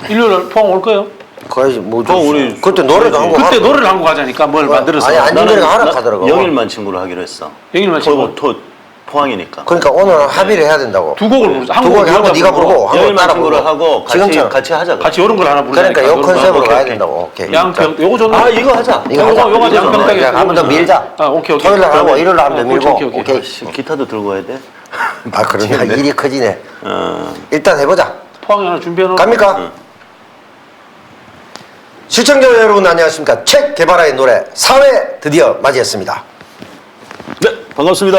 일요일 포항 올 거예요? 가야지 뭐 우리 그때 노래도 한 곡 그때 노래를 한 곡 하자니까 뭘 만들어서. 아니 안진걸이가 하라 하더라고. 영일만 친구로 하기로 했어. 영일만 친구. 포항이니까. 그러니까 오늘 합의를 해야 된다고. 두 곡을 부르자. 두 곡 하고 네가 부르고 한 곡 영일만 따라 친구로 부르고. 하고 지금처럼. 같이 하자. 같이 이런 걸 하나 부르자. 그러니까 요 컨셉으로 오케이, 가야 오케이. 된다고. 오케이. 양평 요거 좋네. 아 이거 하자. 이거 하자. 요거 이거 양평 좋네. 땅에 한번 더 밀자. 아 오케이. 토요일 날 하고 일요일 날 하면 더 밀고. 오케이. 오케이. 기타도 들고 와야 돼. 아 그러냐 일이 커지네. 어. 일단 해보자. 포항에 하나 준비해 놓은. 갑니까? 시청자 여러분 안녕하십니까. 책 개발의 노래 4회 드디어 맞이했습니다. 네 반갑습니다.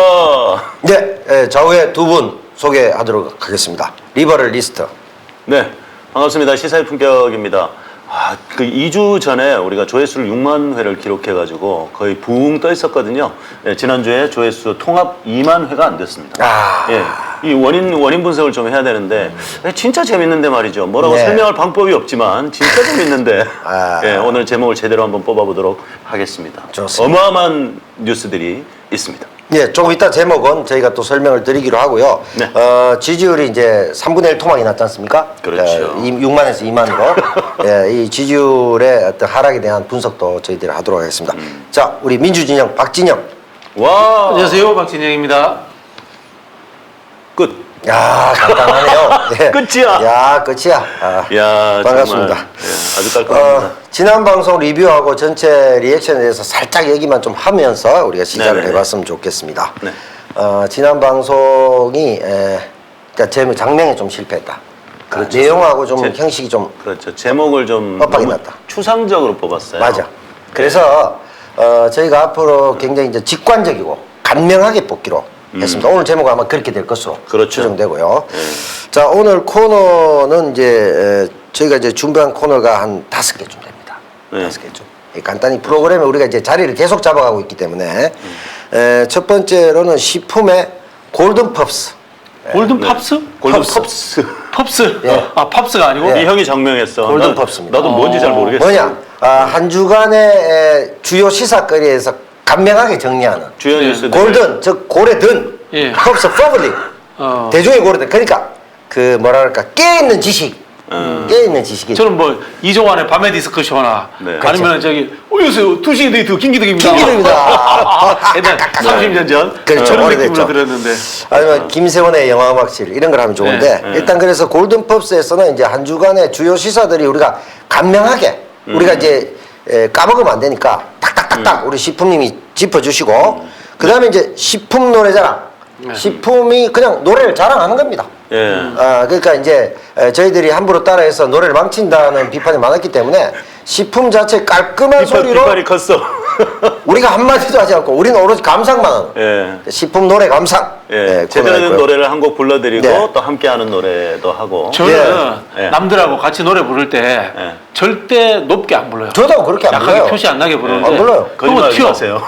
네, 좌우에 두 분 소개하도록 하겠습니다. 리버럴 리스트. 네 반갑습니다. 시사의 품격입니다. 그 2주 전에 우리가 조회수를 6만 회를 기록해가지고 거의 붕 떠 있었거든요. 네, 지난주에 조회수 통합 2만 회가 안 됐습니다. 예, 이 원인 분석을 좀 해야 되는데 진짜 재밌는데 말이죠. 뭐라고 네. 설명할 방법이 없지만 진짜 재밌는데 아. 예, 오늘 제목을 제대로 한번 뽑아보도록 하겠습니다. 좋습니다. 어마어마한 뉴스들이 있습니다. 예, 조금 이따 제목은 저희가 또 설명을 드리기로 하고요. 네. 지지율이 이제 3분의 1 토막이 났지 않습니까? 그렇죠. 6만에서 2만으로. 예, 이 지지율의 어떤 하락에 대한 분석도 저희들이 하도록 하겠습니다. 자, 우리 민주진영 박진영. 와 안녕하세요, 박진영입니다. 끝. 야, 간단하네요. 예. 끝이야. 야, 끝이야. 아, 야 반갑습니다. 정말, 예, 아주 깔끔합니다. 지난 방송 리뷰하고 전체 리액션에 대해서 살짝 얘기만 좀 하면서 우리가 시작을 네네네. 해봤으면 좋겠습니다. 네. 지난 방송이 그러니까 제목 장면에 좀 실패했다. 그렇죠. 내용하고 좀 형식이 좀 그렇죠. 제목을 좀 엇박이 너무 났다. 추상적으로 뽑았어요. 맞아. 그래서 저희가 앞으로 굉장히 이제 직관적이고 간명하게 뽑기로 했습니다. 오늘 제목은 아마 그렇게 될 것으로 그렇죠. 추정되고요. 자, 오늘 코너는 이제 저희가 이제 준비한 코너가 한 5개쯤 됩니다. 네. 5개쯤. 간단히 프로그램에 우리가 이제 자리를 계속 잡아가고 있기 때문에 첫 번째로는 식품의 골든 펍스. 골든 팝스? 골든 펍스. 펍스. 팝스? 예. 아 팝스가 아니고? 예. 이 형이 장명했어. 골든 펍스입니다. 나도 뭔지 잘 모르겠어. 뭐냐? 한 주간의 주요 시사거리에서 간명하게 정리하는 주요 예. 뉴스들. 골든, 즉 고래든, 예. 펍스 퍼블릭. 대중의 고래든. 그러니까 그 뭐랄까 깨있는 지식, 깨있는 지식이. 저는 뭐 이종환의 밤의 디스커쇼나 네. 아니면 저기 안녕하세요 2시 데이트 김기덕입니다. 김기덕입니다. 옛날 30년 전 그렇죠. 저런 오래됐죠. 느낌으로 들었는데 아니면 김세원의 영화음악실 이런 걸 하면 좋은데 네. 일단 그래서 골든 펍스에서는 이제 한 주간의 주요 시사들이 우리가 간명하게 우리가 이제 까먹으면 안 되니까 탁탁탁탁 우리 식품님이 짚어주시고 그 다음에 이제 식품 노래자랑 식품이 그냥 노래를 자랑하는 겁니다. 예. 그러니까 이제 저희들이 함부로 따라해서 노래를 망친다는 비판이 많았기 때문에 식품 자체 깔끔한 소리로 빗발이 컸어. 우리가 한마디도 하지 않고 우리는 오로지 감상만 하는 예. 식품 노래 감상. 예. 코너가 제대로 된 있고요. 노래를 한 곡 불러드리고 네. 또 함께하는 노래도 하고. 저는 예. 남들하고 같이 노래 부를 때 예. 절대 높게 안 불러요. 저도 그렇게 안 약하게 불러요. 표시 안 나게 부르는데 안 불러요. 거짓말 튀어. 하세요.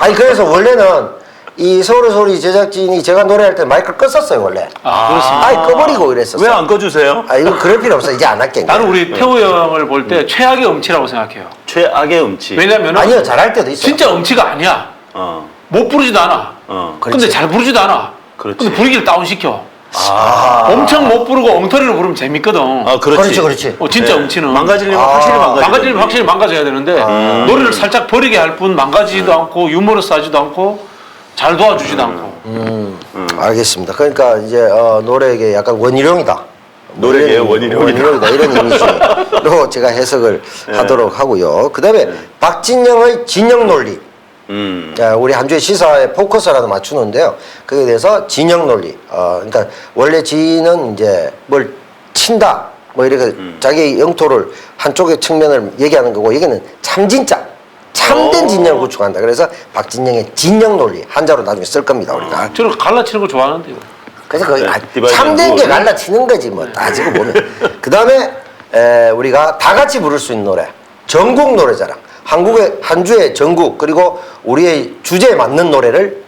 아니 그래서 원래는 이 서울소리 제작진이 제가 노래할 때 마이크를 껐었어요 원래. 그렇습니다. 아예 꺼버리고 이랬었어. 왜 안 꺼주세요? 아 이거 그럴 필요 없어. 이제 안 할게. 나는 우리 태호 형을 볼 때 최악의 음치라고 생각해요. 최악의 음치. 왜냐면은 아니요 잘할 때도 있어. 진짜 음치가 아니야. 어. 못 부르지도 않아. 그렇지. 근데 잘 부르지도 않아. 그렇지. 근데 분위기를 다운시켜. 아. 엄청 못 부르고 엉터리로 부르면 재밌거든. 아, 그렇지. 그렇지. 진짜 예. 음치는. 망가지려면 확실히 망가져. 망가지면 확실히 망가져야 되는데 노래를 살짝 버리게 할 뿐 망가지지도 않고 유머러스하지도 않고 잘 도와주지도 않고. 알겠습니다. 그러니까 이제 노래계 약간 원희룡이다. 노래계의 원희룡이다. 이런 이미지로 제가 해석을 하도록 하고요. 그다음에 박진영의 진영 논리. 우리 한 주의 시사에 포커스라도 맞추는데요. 거기에 대해서 진영 논리. 그러니까 원래 진은 이제 뭘 친다. 뭐 이렇게 자기 영토를 한쪽의 측면을 얘기하는 거고 여기는 참진짜. 참된 진영을 구축한다. 그래서 박진영의 진영 논리 한자로 나중에 쓸 겁니다. 우리가. 저는 갈라치는 거 좋아하는데요. 그래서 거기 디바이드 참된 앤 게 루어를? 갈라치는 거지 뭐 따지고 보면. 그 다음에 우리가 다 같이 부를 수 있는 노래 전국 노래자랑 한국의 한 주의 전국 그리고 우리의 주제에 맞는 노래를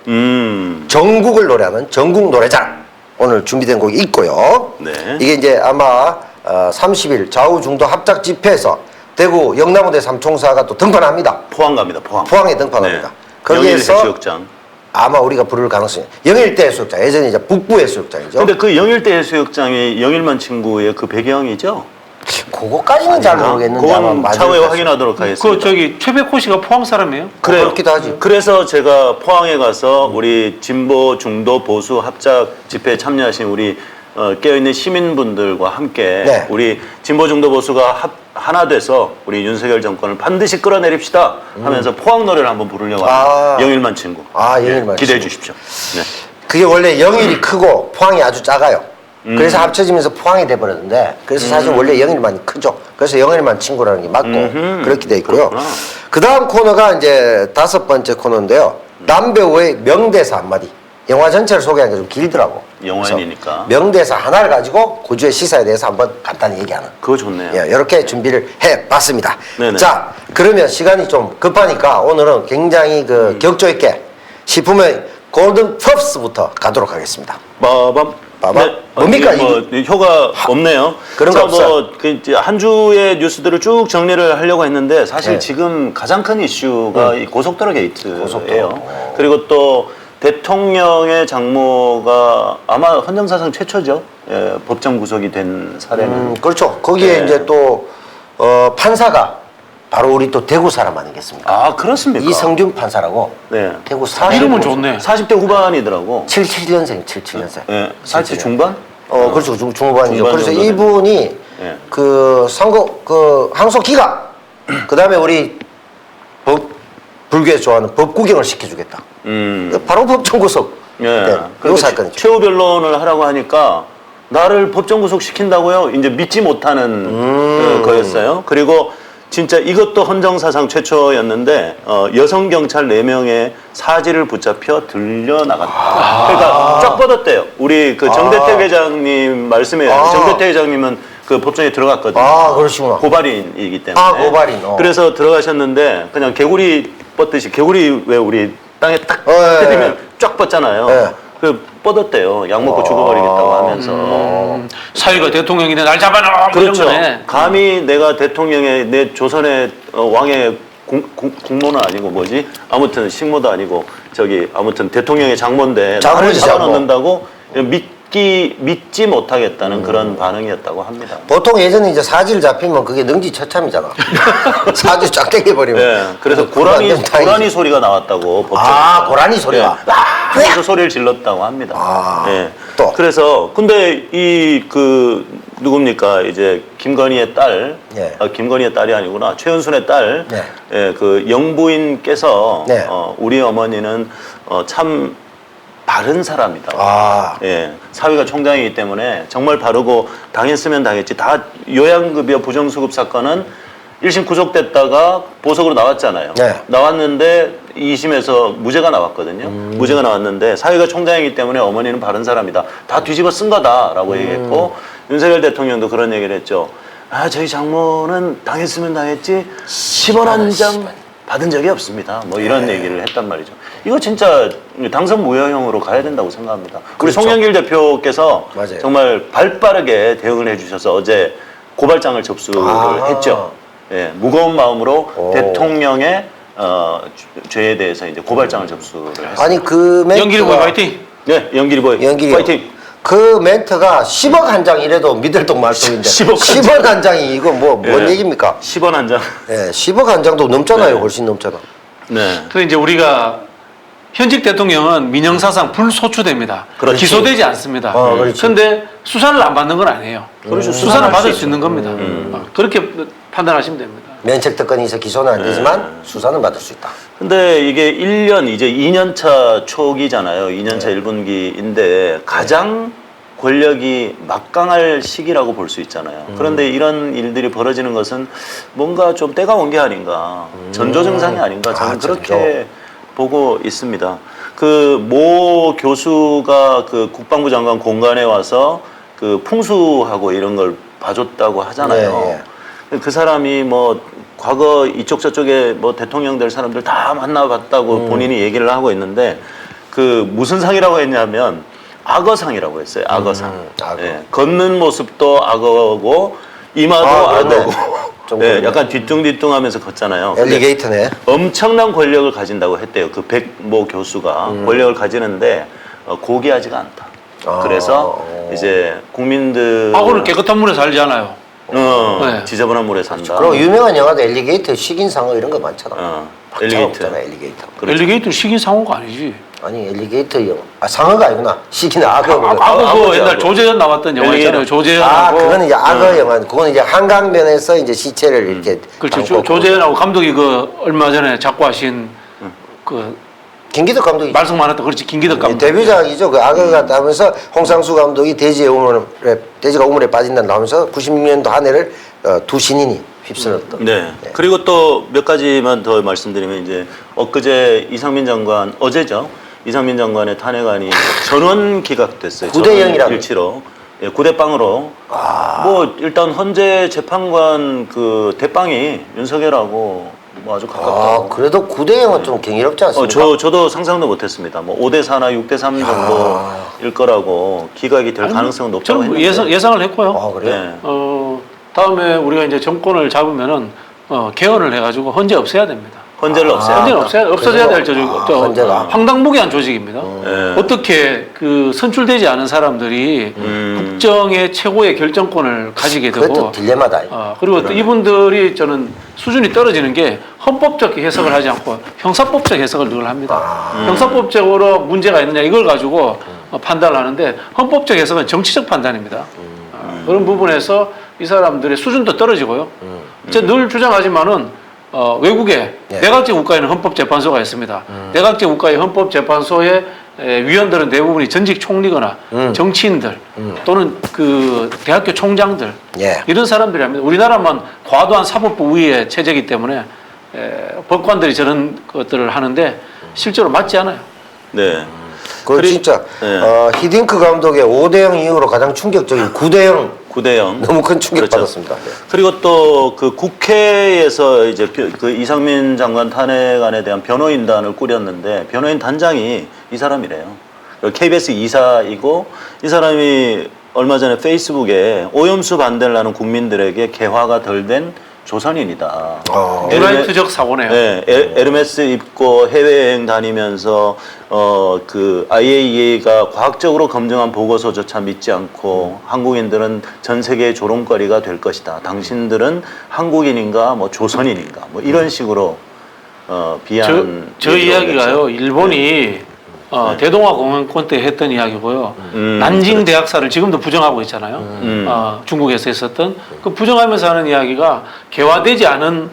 전국을 노래하는 전국 노래자랑 오늘 준비된 곡이 있고요. 네. 이게 이제 아마 30일 좌우 중도 합작 집회에서 대구 영남우대 삼총사가 또 등판합니다. 포항 갑니다. 포항. 포항에 등판합니다. 네. 거기에서 영일 해수욕장. 아마 우리가 부를 가능성이 영일대 해수욕장 예전에 이제 북부 해수욕장이죠. 근데 그 영일대 해수욕장이 영일만 친구의 그 배경이죠? 그거까지는 잘 모르겠는데 아마 그건 맞을 차후에 것 확인하도록 하겠습니다. 그 저기 최백호 씨가 포항 사람이에요? 그래요. 그렇기도 하지. 그래서 제가 포항에 가서 우리 진보, 중도, 보수 합작 집회에 참여하신 우리 깨어있는 시민분들과 함께 네. 우리 진보, 중도, 보수가 하나 돼서 우리 윤석열 정권을 반드시 끌어내립시다 하면서 포항 노래를 한번 부르려고 합니다. 영일만 친구. 영일만 기대해 친구. 주십시오. 네. 그게 원래 영일이 크고 포항이 아주 작아요. 그래서 합쳐지면서 포항이 돼버렸는데 그래서 사실 원래 영일만이 크죠. 그래서 영일만 친구라는 게 맞고 그렇게 돼 있고요. 그렇구나. 그 다음 코너가 이제 5번째 코너인데요. 남배우의 명대사 한마디. 영화 전체를 소개하는 게 좀 길더라고. 영화인이니까. 그래서 명대사 하나를 가지고 고주의 시사에 대해서 한번 간단히 얘기하는. 그거 좋네요. 예, 이렇게 준비를 해봤습니다. 네네. 자, 그러면 시간이 좀 급하니까 오늘은 굉장히 그 격조 있게 식품의 골든 펍스부터 가도록 하겠습니다. 빠밤. 빠밤. 뭡니까, 효가 없네요. 그런 거 없어요. 한 주의 뉴스들을 쭉 정리를 하려고 했는데 사실 네. 지금 가장 큰 이슈가 이 고속도로 게이트예요. 고속도로. 그리고 또 대통령의 장모가 아마 헌정사상 최초죠. 예, 법정 구속이 된 사례는. 그렇죠. 거기에 네. 이제 또 판사가 바로 우리 또 대구 사람 아니겠습니까? 아, 그렇습니까? 이성균 판사라고 네. 대구 사람. 이름은 좋네. 40대 후반이더라고. 77년생, 77년생. 예, 40대 중반? 그렇죠. 중반이죠. 중반 그래서 정도는. 이분이 예. 그 선거 그 항소 기간 그다음에 우리 불교에서 좋아하는 법 구경을 시켜주겠다. 바로 법정 구속. 예. 네, 요 그리고 사건이죠. 최후 변론을 하라고 하니까 나를 법정 구속 시킨다고요? 이제 믿지 못하는 거였어요. 그리고 진짜 이것도 헌정사상 최초였는데 여성 경찰 4명의 사지를 붙잡혀 들려나갔다. 그러니까 쫙 뻗었대요. 우리 그 정대택 회장님 말씀에 정대택 회장님은 그 법정에 들어갔거든요. 그러시구나. 고발인이기 때문에. 고발인. 그래서 들어가셨는데 그냥 개구리 뻗듯이 개구리 왜 우리 땅에 딱 예. 때리면 쫙 뻗잖아요. 예. 그 뻗었대요. 약 먹고 죽어버리겠다고 하면서. 사위가 대통령인데 날 잡아놔. 뭐 그렇죠. 이런 거네. 감히 내가 대통령의 내 조선의 왕의 국모는 아니고 뭐지? 아무튼 식모도 아니고 저기 아무튼 대통령의 장모인데 나를 장모지, 장모. 잡아놓는다고 믿지 못하겠다는 그런 반응이었다고 합니다. 보통 예전에 이제 사지를 잡히면 그게 능지처참이잖아. 사지 쫙 땡겨버리면. 네, 그래서 그거 안 되면 고라니 다행이지. 소리가 나왔다고 법정에서. 고라니 소리가. 그래서 소리를 질렀다고 합니다. 네. 또. 그래서 근데 이 그 누굽니까 이제 김건희의 딸, 예. 김건희의 딸이 아니구나 최은순의 딸, 네. 예, 그 영부인께서 네. 우리 어머니는 참 바른 사람이다. 예, 사위가 총장이기 때문에 정말 바르고 당했으면 당했지. 다 요양급여 부정수급 사건은 1심 구속됐다가 보석으로 나왔잖아요. 네. 나왔는데 2심에서 무죄가 나왔거든요. 무죄가 나왔는데 사위가 총장이기 때문에 어머니는 바른 사람이다. 다 뒤집어 쓴 거다라고 얘기했고 윤석열 대통령도 그런 얘기를 했죠. 저희 장모는 당했으면 당했지 10원 한 장 받은 적이 없습니다. 뭐 이런 얘기를 했단 말이죠. 이거 진짜 당선 무효형으로 가야 된다고 생각합니다. 우리 그렇죠. 송영길 대표께서 맞아요. 정말 발빠르게 대응을 해주셔서 어제 고발장을 접수를 했죠. 예, 무거운 마음으로 대통령의 죄에 대해서 이제 고발장을 접수를 했습니다. 아니 그 멘트가 연기리 보이 화이팅. 네, 연기리보이 연기리요. 파이팅. 그 멘트가 10억 한 장 이래도 믿을 동 말동인데 10억 한 10억 한 장이 이거 뭔 예. 얘기입니까? 10원 한 장. 예, 10억 한 장도 넘잖아요. 네. 훨씬 넘잖아. 네. 그 이제 우리가 현직 대통령은 민형사상 불소추됩니다. 그렇지. 기소되지 않습니다. 그렇지. 그런데 수사를 안 받는 건 아니에요. 그렇죠. 수사는 수사할 받을 수 수 있는 겁니다. 그렇게 판단하시면 됩니다. 면책 특권이 있어 기소는 안 되지만 수사는 받을 수 있다. 근데 이게 1년 이제 2년차 초기잖아요. 2년차 1분기인데 가장 권력이 막강할 시기라고 볼 수 있잖아요. 그런데 이런 일들이 벌어지는 것은 뭔가 좀 때가 온 게 아닌가, 전조 증상이 아닌가 저는 그렇게 보고 있습니다. 그 모 교수가 그 국방부 장관 공간에 와서 그 풍수하고 이런 걸 봐줬다고 하잖아요. 그 사람이 뭐 과거 이쪽 저쪽에 뭐 대통령 될 사람들 다 만나봤다고 본인이 얘기를 하고 있는데 그 무슨 상이라고 했냐면 악어상이라고 했어요. 악어상. 악어. 예, 걷는 모습도 악어고 이마도 그러네. 악어고 예, 약간 뒤뚱뒤뚱하면서 걷잖아요. 근데 엘리게이터네. 엄청난 권력을 가진다고 했대요. 그 백모 교수가 권력을 가지는데 고귀하지가 않다. 그래서 이제 국민들 악어는 깨끗한 물에 살잖아요. 네. 지저분한 물에 산다. 그리고 유명한 영화도 엘리게이터, 식인상어 이런 거 많잖아. 엘리게이터. 없잖아, 엘리게이터. 그렇죠. 엘리게이터 식인상어가 아니지. 아니 엘리게이터 영화. 상어가 아니구나. 식인 악어. 악어 그 옛날 악어. 조재현 나왔던 영화 있잖아요. 엘리게이터. 조재현하고. 그거는 이제 악어 영화. 그거는 이제 한강변에서 이제 시체를 이렇게. 그렇죠. 담고 조재현하고 감독이 그 얼마 전에 작고하신 그 김기덕 감독이 말씀 많았던 그렇지 김기덕 감독. 데뷔작이죠. 그 악어가 하면서 홍상수 감독이 돼지가 우물에 빠진다 나오면서 96년도 한 해를 두 신인이 휩쓸었던. 네. 그리고 또 몇 가지만 더 말씀드리면 이제 엊그제 이상민 장관 어제죠. 이상민 장관의 탄핵안이 전원 기각됐어요. 9대0이라고. 일치로. 예, 9대0으로. 뭐 일단 헌재 재판관 그 대빵이 윤석열하고 뭐 아주 가깝다. 그래도 9대0은 좀 경이롭지 않습니까? 저도 상상도 못했습니다. 뭐 5대4나 6대3 정도일 거라고 기각이 될 가능성은 높다고 저는 했는데. 예상을 했고요. 그래요? 네. 다음에 우리가 이제 정권을 잡으면은 개헌을 해가지고 헌재 없애야 됩니다. 헌재를 없애야 헌재는 한다. 없어져야 될 조직, 헌재가. 황당무계한 조직입니다. 네. 어떻게 그 선출되지 않은 사람들이 국정의 최고의 결정권을 가지게 그것도 되고, 딜레마다. 그리고 또 이분들이 저는 수준이 떨어지는 게 헌법적 해석을 하지 않고 형사법적 해석을 늘 합니다. 형사법적으로 문제가 있느냐 이걸 가지고 판단을 하는데 헌법적 해석은 정치적 판단입니다. 그런 부분에서 이 사람들의 수준도 떨어지고요. 제가 늘 주장하지만은 외국에 내각제 국가에는 헌법재판소가 있습니다. 내각제 국가의 헌법재판소의 위원들은 대부분이 전직 총리거나 정치인들 또는 그 대학교 총장들 이런 사람들이 합니다. 우리나라만 과도한 사법부 우위의 체제이기 때문에 법관들이 저런 것들을 하는데 실제로 맞지 않아요. 네. 그 진짜 히딩크 감독의 5대0 이후로 가장 충격적인 9대0 너무 큰 충격 그렇죠. 받았습니다. 네. 그리고 또 그 국회에서 이제 그 이상민 장관 탄핵안에 대한 변호인단을 꾸렸는데 변호인 단장이 이 사람이래요. KBS 이사이고 이 사람이 얼마 전에 페이스북에 오염수 반대를 하는 국민들에게 개화가 덜 된 조선인이다. 뉴라이트적 사고네요. 네, 에르메스 입고 해외여행 다니면서 그 IAEA가 과학적으로 검증한 보고서조차 믿지 않고 한국인들은 전 세계의 조롱거리가 될 것이다. 당신들은 한국인인가 뭐 조선인인가 뭐 이런 식으로 비한. 저 이야기가요. 일본이 대동아 공영권 때 했던 이야기고요. 난징 대학살을 지금도 부정하고 있잖아요. 중국에서 했었던 그 부정하면서 하는 이야기가 개화되지 않은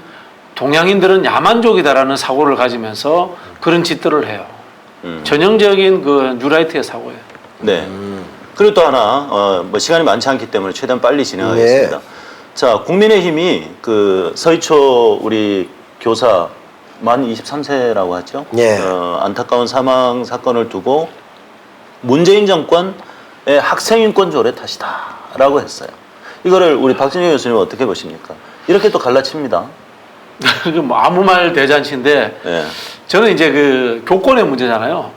동양인들은 야만족이다라는 사고를 가지면서 그런 짓들을 해요. 전형적인 그 뉴라이트의 사고예요. 네. 그리고 또 하나 뭐 시간이 많지 않기 때문에 최대한 빨리 진행하겠습니다. 자, 국민의힘이 그 서희초 우리 교사 만 23세라고 하죠. 안타까운 사망 사건을 두고 문재인 정권의 학생인권 조례 탓이다라고 했어요. 이거를 우리 박진영 교수님 어떻게 보십니까? 이렇게 또 갈라칩니다. 뭐 아무 말 대잔치인데 저는 이제 그 교권의 문제잖아요.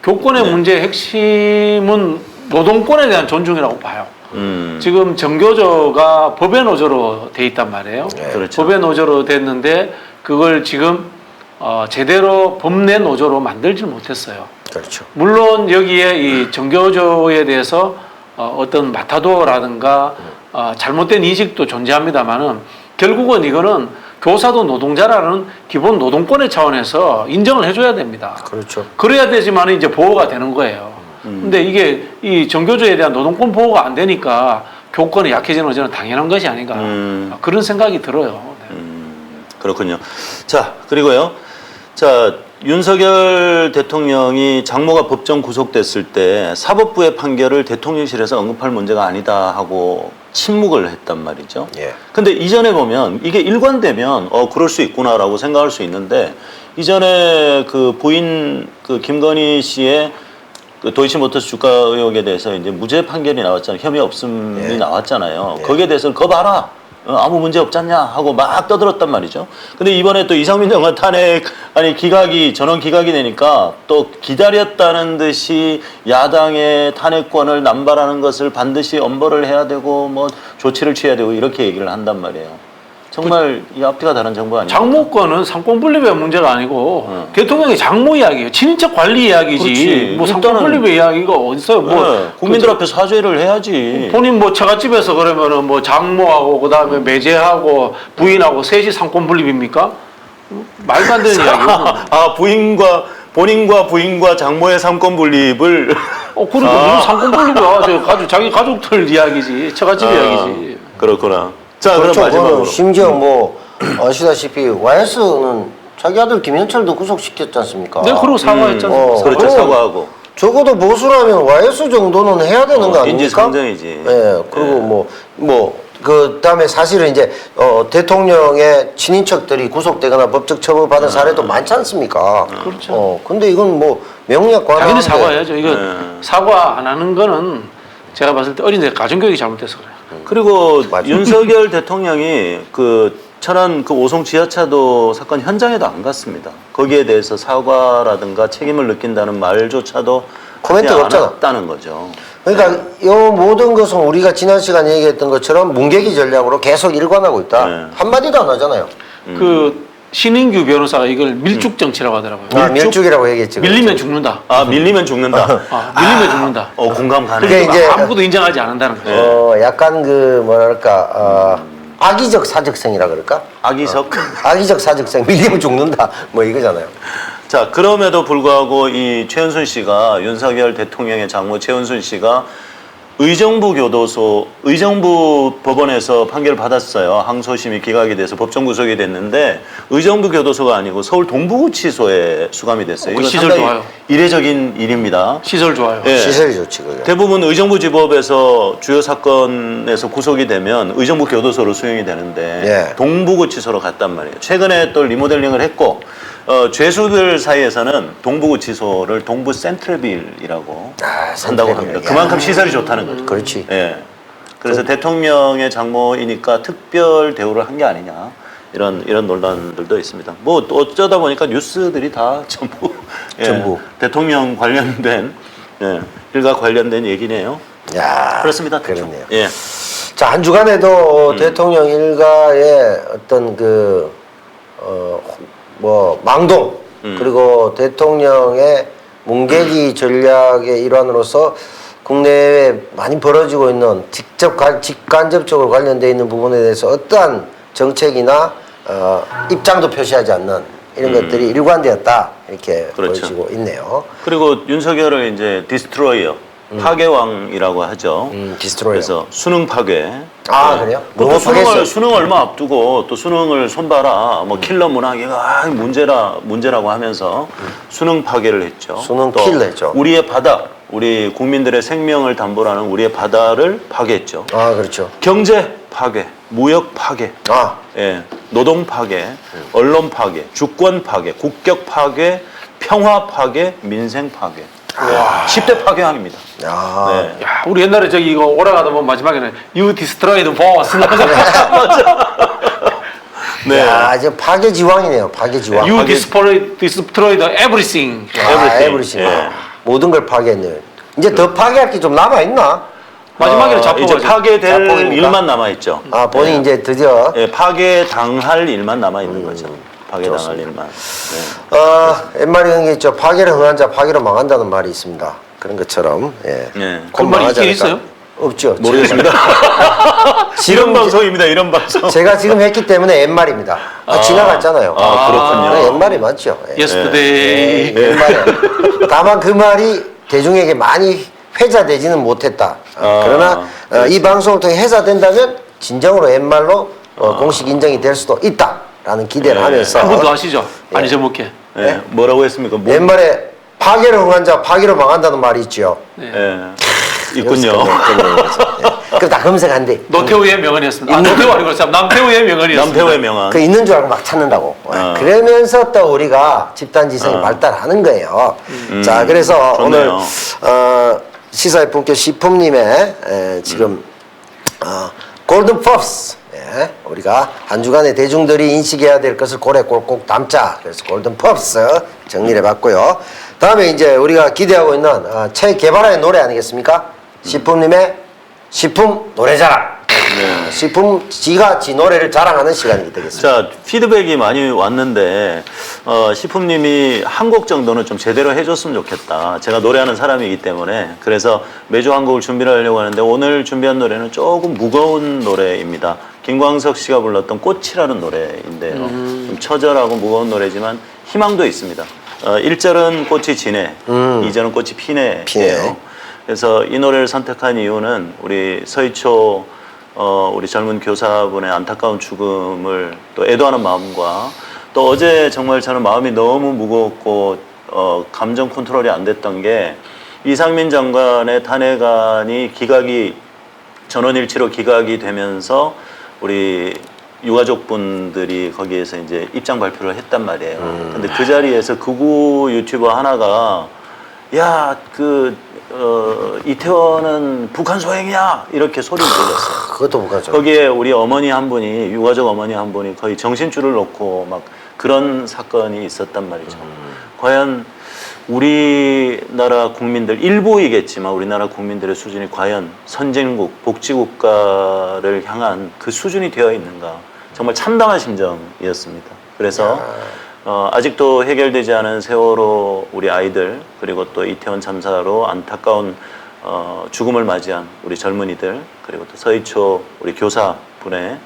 교권의 문제의 핵심은 노동권에 대한 존중이라고 봐요. 지금 정교조가 법의 노조로 돼 있단 말이에요. 그렇죠. 법의 노조로 됐는데 그걸 지금 제대로 법내 노조로 만들지 못했어요. 그렇죠. 물론 여기에 이 정교조에 대해서 어떤 마타도라든가 잘못된 인식도 존재합니다만은 결국은 이거는 교사도 노동자라는 기본 노동권의 차원에서 인정을 해줘야 됩니다. 그렇죠. 그래야 되지만 이제 보호가 되는 거예요. 근데 이게 이 정교조에 대한 노동권 보호가 안 되니까 교권이 약해지는 것은 당연한 것이 아닌가 그런 생각이 들어요. 네. 그렇군요. 자, 그리고요. 자, 윤석열 대통령이 장모가 법정 구속됐을 때 사법부의 판결을 대통령실에서 언급할 문제가 아니다 하고 침묵을 했단 말이죠. 근데 이전에 보면 이게 일관되면 그럴 수 있구나라고 생각할 수 있는데 이전에 그 부인 그 김건희 씨의 그 도이치모터스 주가 의혹에 대해서 이제 무죄 판결이 나왔잖아요. 혐의 없음이 나왔잖아요. 거기에 대해서 거 봐라. 아무 문제 없잖냐 하고 막 떠들었단 말이죠. 근데 이번에 또 이상민 장관 탄핵 전원 기각이 되니까 또 기다렸다는 듯이 야당의 탄핵권을 남발하는 것을 반드시 엄벌을 해야 되고 뭐 조치를 취해야 되고 이렇게 얘기를 한단 말이에요. 정말 이 앞뒤가 다른 정부 아니에요? 장모권은 상권 분립의 문제가 아니고 대통령의 장모 이야기예요. 친인척 관리 이야기지. 그렇지. 뭐 상권 일단은- 분립의 이야기가 어딨어요? 뭐 국민들 앞에 사죄를 해야지. 본인 뭐 처갓집에서 그러면은 뭐 장모하고 그다음에 매제하고 부인하고 셋이 상권 분립입니까? 말도 안 되는 이야기고. 아 본인과 부인과 장모의 삼권 분립을 그러니까 무슨 상권 분립이야. 저 가족 자기 가족들 이야기지. 처갓집 이야기지. 그렇구나. 자 그렇죠. 그럼 마지막으로 그거는 심지어 뭐 아시다시피 YS는 자기 아들 김현철도 구속시켰지 않습니까? 내가 그러고 사과했잖아. 그렇죠. 그럼 사과하고. 적어도 보수라면 YS 정도는 해야 되는 거 아닙니까? 인지상정이지. 예. 그리고 그 다음에 사실은 이제 대통령의 친인척들이 구속되거나 법적 처벌받은 사례도 많지 않습니까? 그렇죠. 근데 이건 뭐 명령 관할. 당연히 사과해야죠. 이거 사과 안 하는 거는 제가 봤을 때 어린애 가정교육이 잘못돼서 그래요. 그리고 맞아. 윤석열 대통령이 그 천안 그 오송 지하차도 사건 현장에도 안 갔습니다. 거기에 대해서 사과라든가 책임을 느낀다는 말조차도 코멘트가 하지 없잖아. 않았다는 거죠. 그러니까 이 모든 것은 우리가 지난 시간에 얘기했던 것처럼 문개기 전략으로 계속 일관하고 있다. 네. 한마디도 안 하잖아요. 그 신인규 변호사가 이걸 밀죽 정치라고 하더라고요. 밀죽이라고 얘기했지. 밀리면 죽는다. 아 밀리면 죽는다. 밀리면 죽는다. 공감 가네. 그게 그러니까 이제- 아무것도 인정하지 않는다는 거예요. 약간 그 뭐랄까 악의적 사적성이라 그럴까? 악의석. 악의적 사적성 밀리면 죽는다 뭐 이거잖아요. 자 그럼에도 불구하고 이 최은순 씨가 윤석열 대통령의 장모 최은순 씨가 의정부 법원에서 판결을 받았어요. 항소심이 기각이 돼서 법정 구속이 됐는데 의정부 교도소가 아니고 서울 동부구치소에 수감이 됐어요. 그 이건 시설 상당히 좋아요. 이례적인 일입니다. 시설 좋아요. 예. 시설이 좋지 그게. 대부분 의정부지법에서 주요 사건에서 구속이 되면 의정부 교도소로 수용이 되는데 예. 동부구치소로 갔단 말이에요. 최근에 또 리모델링을 했고 죄수들 사이에서는 동부구치소를 동부 센트럴빌이라고 한다고 센트럴빌. 합니다. 야. 그만큼 시설이 좋다는 거죠. 그렇지. 예. 그래서 대통령의 장모이니까 특별 대우를 한 게 아니냐. 이런 논란들도 있습니다. 뭐 또 어쩌다 보니까 뉴스들이 다 전부 전부. 대통령 관련된 일과 관련된 얘기네요. 야, 그렇습니다. 그렇네요. 예. 자, 한 주간에도 대통령 일가의 어떤 망동, 그리고 대통령의 문개기 전략의 일환으로서 국내에 많이 벌어지고 있는 직간접적으로 관련되어 있는 부분에 대해서 어떠한 정책이나 입장도 표시하지 않는 이런 것들이 일관되었다. 이렇게 그렇죠. 보여지고 있네요. 그리고 윤석열을 이제 디스트로이어, 파괴왕이라고 하죠. 디스트로이어. 그래서 수능 파괴. 아, 그래요? 또 너무 파괴했어요. 수능 얼마 앞두고 또 수능을 손봐라. 뭐 킬러 문학이가 문제라고 하면서 수능 파괴를 했죠. 수능 또 킬러 했죠. 우리의 바다, 우리 국민들의 생명을 담보로 하는 우리의 바다를 파괴했죠. 아, 그렇죠. 경제 파괴, 무역 파괴, 아, 예, 노동 파괴, 언론 파괴, 주권 파괴, 국격 파괴, 평화 파괴, 민생 파괴. 10대 파괴왕입니다. 야. 네. 야, 우리 옛날에 저기 이거 오라가다 보면 마지막에는 You destroyed boss. 네. 야, 이제 파괴지왕이네요. 파괴지왕. You destroyed everything. everything. 예. 모든 걸 파괴했네요. 이제 더 파괴할 게 좀 남아있나? 마지막에는 이제 자포가 파괴될 자폭입니까? 일만 남아 있죠. 아, 본인이 이제 드디어 예, 파괴당할 일만 남아 있는 거죠. 파괴당할 일만. 네. 옛말에 그런 게 있죠. 파괴를 흥한 자 파괴로 망한다는 말이 있습니다. 그런 것처럼 예. 예. 그런 말이 있긴 있어요? 없죠. 모르겠습니다. 이런 방송입니다. 이런 방송. 제가 지금 했기 때문에 옛말입니다. 지나갔잖아요. 아, 그렇군요. 옛말이 맞죠. 예. Yesterday. 옛말에. 다만 그 말이 대중에게 많이 회자되지는 못했다. 그러나 이 방송을 통해 회자된다면 진정으로 옛말로 공식 인정이 될 수도 있다라는 기대를 하면서 한 번 더 하시죠. 안 잊어먹게. 예. 뭐라고 했습니까? 옛말에 파괴를 흥한 자 파괴로 망한다는 말이 있죠. 예. 있군요. 그럼 다 검색한대. 노태우의 명언이었습니다. 노태우 아니고 남태우의 명언이었습니다. 남태호의 명언. 그 있는 줄 알고 막 찾는다고. 그러면서 또 우리가 집단지성이 발달하는 거예요. 자, 그래서 좋네요. 오늘 시사의 품격 시품님의 지금 골든 펍스 우리가 한 주간에 대중들이 인식해야 될 것을 고래 꼴꼭 담자. 그래서 골든 펍스 정리를 해봤고요. 다음에 이제 우리가 기대하고 있는 책 개발의 노래 아니겠습니까? 시품님의 시품 노래자랑. 네. 시품 지가 지 노래를 자랑하는 시간이 되겠습니다. 자, 피드백이 많이 왔는데 시품님이 한 곡 정도는 좀 제대로 해줬으면 좋겠다. 제가 노래하는 사람이기 때문에 그래서 매주 한 곡을 준비를 하려고 하는데 오늘 준비한 노래는 조금 무거운 노래입니다. 김광석 씨가 불렀던 꽃이라는 노래인데요. 좀 처절하고 무거운 노래지만 희망도 있습니다. 1절은 꽃이 지네, 2절은 꽃이 피네예요. 피네. 그래서 이 노래를 선택한 이유는 우리 서희초 우리 젊은 교사분의 안타까운 죽음을 또 애도하는 마음과 또 어제 정말 저는 마음이 너무 무거웠고 감정 컨트롤이 안 됐던 게 이상민 장관의 탄핵안이 전원일치로 기각이 되면서 우리 유가족분들이 거기에서 이제 입장 발표를 했단 말이에요. 근데 그 자리에서 극우 유튜버 하나가 야, 이태원은 북한 소행이야! 이렇게 소리를 질렀어요. 그것도 북한죠. 거기에 우리 어머니 한 분이, 유가족 어머니 한 분이 거의 정신줄을 놓고 막 그런 사건이 있었단 말이죠. 과연 우리나라 국민들, 일부이겠지만 우리나라 국민들의 수준이 과연 선진국, 복지국가를 향한 그 수준이 되어 있는가. 정말 참담한 심정이었습니다. 그래서 아직도 해결되지 않은 세월호 우리 아이들 그리고 또 이태원 참사로 안타까운 죽음을 맞이한 우리 젊은이들 그리고 또 서희초 우리 교사분의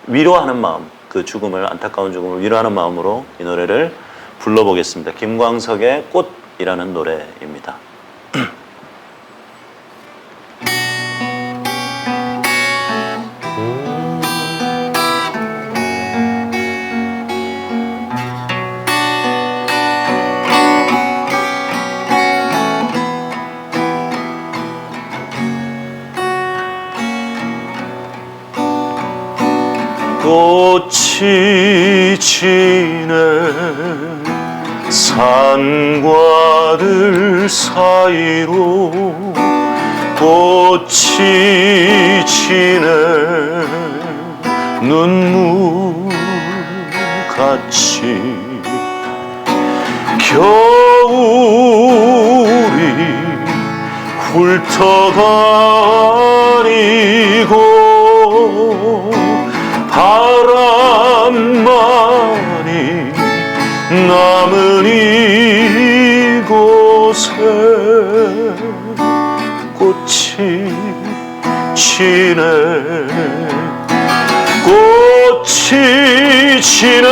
위로하는 마음 그 죽음을 안타까운 죽음을 위로하는 마음으로 이 노래를 불러보겠습니다. 김광석의 꽃이라는 노래입니다. 꽃이 지네 산과 들 사이로 꽃이 지네 눈물같이 겨울이 훑어가니고 바람만이 남은 이곳에 꽃이 지네 꽃이 지네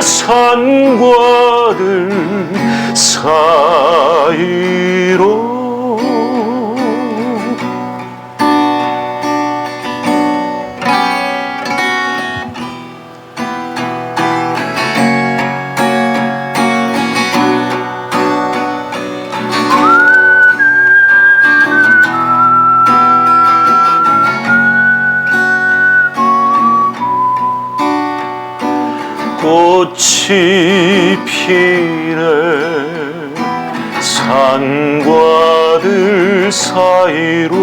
산과 들 사이로 꽃이 피네 산과 들 사이로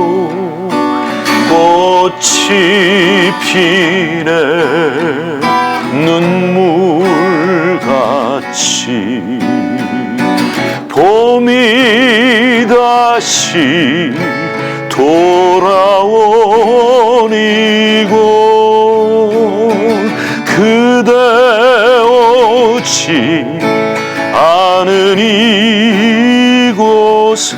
꽃이 피네 눈물같이 봄이 다시 돌아온 이곳 그대 오지 않은 이곳에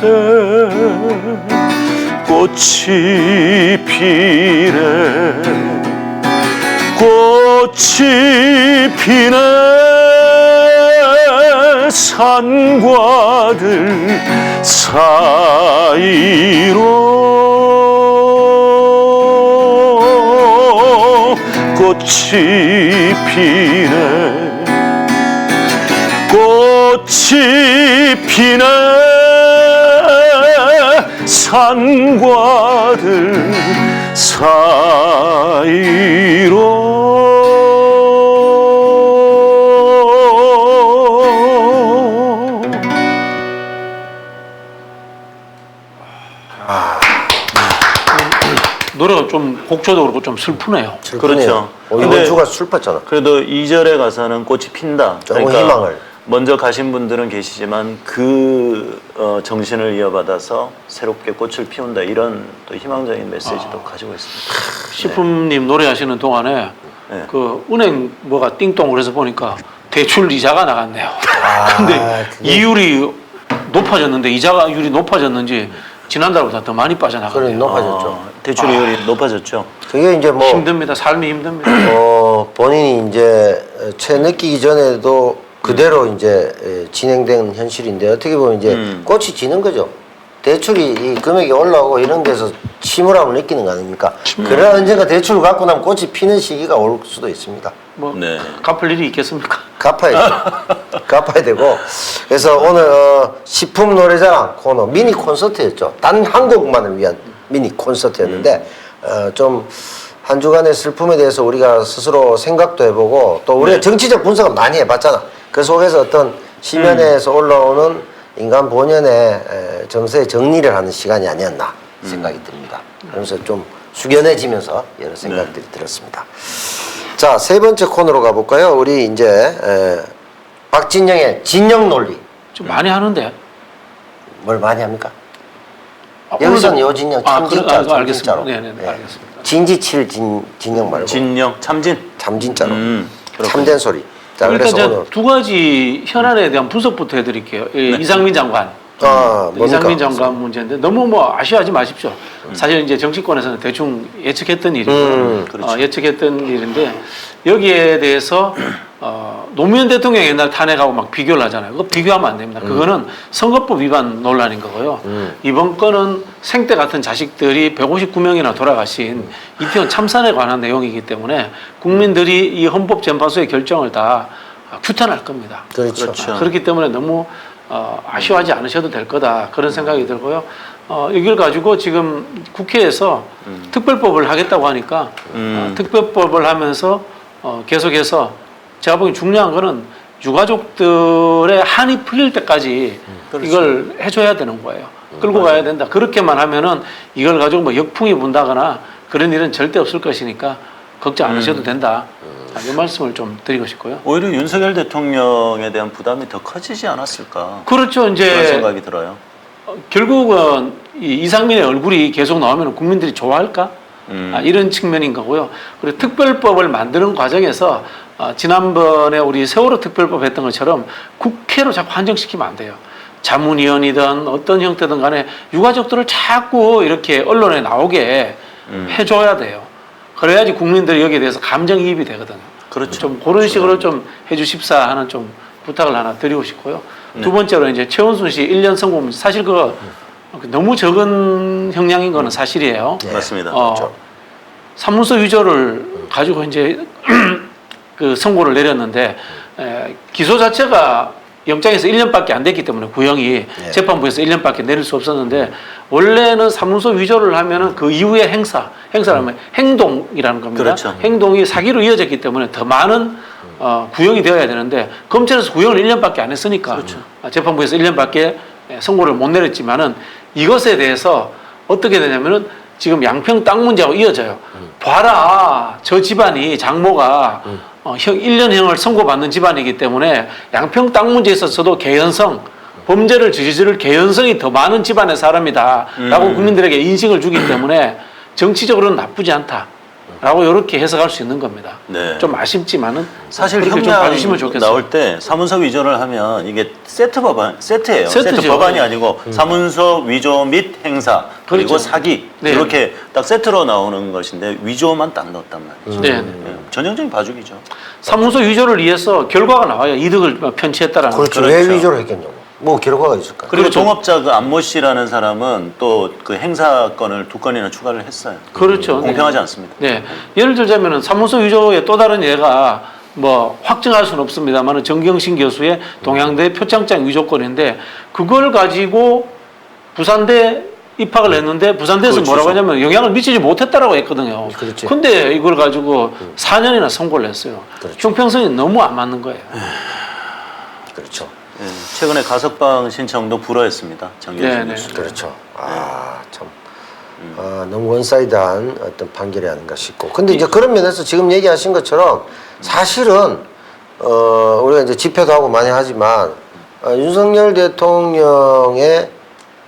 꽃이 피네 꽃이 피네 산과 들 사이로 꽃이 피네 꽃이 피네 산과 들 사이로 노래가 좀 곡조도 그렇고 좀 슬프네요. 그렇죠. 이번 주가 슬펐잖아. 그래도 2절에 가서는 꽃이 핀다. 조금 희망을. 먼저 가신 분들은 계시지만 그 정신을 이어받아서 새롭게 꽃을 피운다 이런 또 희망적인 메시지도 가지고 있습니다. 시품님 노래하시는 동안에 네. 그 은행 뭐가 띵동 그래서 보니까 대출 이자가 나갔네요. 근데 그게- 이율이 높아졌는데 이자율이 높아졌는지 지난달보다 더 많이 그래 빠져나가네요. 높아졌죠. 대출 이율이 높아졌죠. 그게 이제 뭐 힘듭니다. 삶이 힘듭니다. 본인이 이제 채 느끼기 전에도 그대로 이제 진행된 현실인데 어떻게 보면 이제 꽃이 지는 거죠. 대출이 이 금액이 올라오고 이런 데서 침울함을 느끼는 거 아닙니까? 그러나 언젠가 대출을 갖고 나면 꽃이 피는 시기가 올 수도 있습니다. 뭐 네. 갚을 일이 있겠습니까? 갚아야죠. 갚아야 되고. 그래서 오늘 식품 노래자랑 코너 미니 콘서트였죠. 단 한 곡만을 위한 미니 콘서트였는데 좀 한 주간의 슬픔에 대해서 우리가 스스로 생각도 해보고 또 우리가 정치적 분석을 많이 해봤잖아. 그 속에서 어떤 시면에서 올라오는 인간 본연의 정서의 정리를 하는 시간이 아니었나 생각이 듭니다. 그러면서 좀 숙연해지면서 여러 생각들이 들었습니다. 자, 세 번째 코너로 가볼까요? 우리 이제 박진영의 진영 논리. 좀 많이 하는데. 뭘 많이 합니까? 아, 여기서는 오늘도- 요진영 아, 참진자로, 알겠습니다. 참진자로. 네네 네. 알겠습니다. 진지칠 진영 말고 진영 참진. 참진자로. 그렇군요. 참된 소리. 자, 그러니까 그래서 오늘 이제 두 가지 현안에 대한 분석부터 해드릴게요. 이상민 장관. 뭡니까? 이상민 장관 문제인데 너무 뭐 아쉬워하지 마십시오. 사실 이제 정치권에서는 대충 예측했던 일이고 그렇죠. 예측했던 일인데 여기에 대해서 노무현 대통령 옛날 탄핵하고 막 비교를 하잖아요. 그거 비교하면 안 됩니다. 그거는 선거법 위반 논란인 거고요. 이번 건은 생때 같은 자식들이 159명이나 돌아가신 이태원 참산에 관한 내용이기 때문에 국민들이 이 헌법재판소의 결정을 다 규탄할 겁니다. 그렇죠. 그렇죠. 그렇기 때문에 너무 아쉬워하지 않으셔도 될 거다 그런 생각이 들고요. 이걸 가지고 지금 국회에서 특별법을 하겠다고 하니까 특별법을 하면서 계속해서 제가 보기엔 중요한 거는 유가족들의 한이 풀릴 때까지 이걸 해줘야 되는 거예요. 끌고 가야 된다. 그렇게만 하면은 이걸 가지고 뭐 역풍이 분다거나 그런 일은 절대 없을 것이니까 걱정 안 하셔도 된다. 이 말씀을 좀 드리고 싶고요. 오히려 윤석열 대통령에 대한 부담이 더 커지지 않았을까? 그렇죠. 그런 이제 생각이 들어요. 결국은 이상민의 얼굴이 계속 나오면 국민들이 좋아할까? 이런 측면인 거고요. 그리고 특별법을 만드는 과정에서 지난번에 우리 세월호 특별법 했던 것처럼 국회로 자꾸 한정시키면 안 돼요. 자문위원이든 어떤 형태든 간에 유가족들을 자꾸 이렇게 언론에 나오게 해줘야 돼요. 그래야지 국민들이 여기에 대해서 감정이입이 되거든요. 그렇죠. 좀 그런 식으로 좀 해주십사 하는 좀 부탁을 하나 드리고 싶고요. 두 번째로 이제 최원순 씨 1년 선고문 사실 그거 너무 적은 형량인 거는 사실이에요. 맞습니다. 사문서 위조를 가지고 이제 그 선고를 내렸는데 기소 자체가 영장에서 1년밖에 안 됐기 때문에 구형이 재판부에서 1년밖에 내릴 수 없었는데 원래는 사문서 위조를 하면은 그 이후에 행사라면 행동이라는 겁니다. 그렇죠. 행동이 사기로 이어졌기 때문에 더 많은 구형이 되어야 되는데 검찰에서 구형을 1년밖에 안 했으니까 재판부에서 1년밖에 선고를 못 내렸지만은 이것에 대해서 어떻게 되냐면은 지금 양평 땅 문제하고 이어져요. 봐라, 저 집안이 장모가 1년형을 선고받는 집안이기 때문에 양평 땅 문제에 있어서도 개연성, 범죄를 저지를 개연성이 더 많은 집안의 사람이다라고 국민들에게 인식을 주기 때문에 정치적으로는 나쁘지 않다라고 이렇게 해석할 수 있는 겁니다. 네. 좀 아쉽지만은 사실 그렇게 좀 형량 봐주시면 좋겠어요. 나올 때 사문서 위조를 하면 이게 세트예요. 세트죠. 세트 법안이 아니고 사문서 위조 및 행사 그리고 그렇죠. 사기 네. 이렇게 딱 세트로 나오는 것인데 위조만 딱 넣었단 말이죠. 네. 전형적인 봐주기죠. 사문서 위조를 위해서 결과가 나와요. 이득을 편취했다라는. 그렇죠. 그렇죠. 왜 위조를 했겠냐고. 뭐 결과가 있을까요? 그리고 그렇죠. 동업자 그 안모 씨라는 사람은 또 그 행사건을 2건이나 추가를 했어요. 그렇죠. 공평하지 네. 않습니다. 네. 예를 들자면은 사문서 위조의 또 다른 예가 뭐 확정할 수는 없습니다만 정경심 교수의 동양대 표창장 위조건인데 그걸 가지고 부산대 입학을 했는데 부산대에서 그렇죠. 뭐라고 하냐면 영향을 미치지 못했다라고 했거든요. 그렇지. 근데 이걸 가지고 4년이나 선고를 했어요. 그렇죠. 형평성이 너무 안 맞는 거예요. 그렇죠. 예, 최근에 가석방 신청도 불허했습니다. 정경심 네, 교수. 그렇죠. 참. 너무 원사이드한 어떤 판결이 아닌가 싶고. 근데 이제 그런 면에서 지금 얘기하신 것처럼 사실은 우리가 이제 집회도 하고 많이 하지만 윤석열 대통령의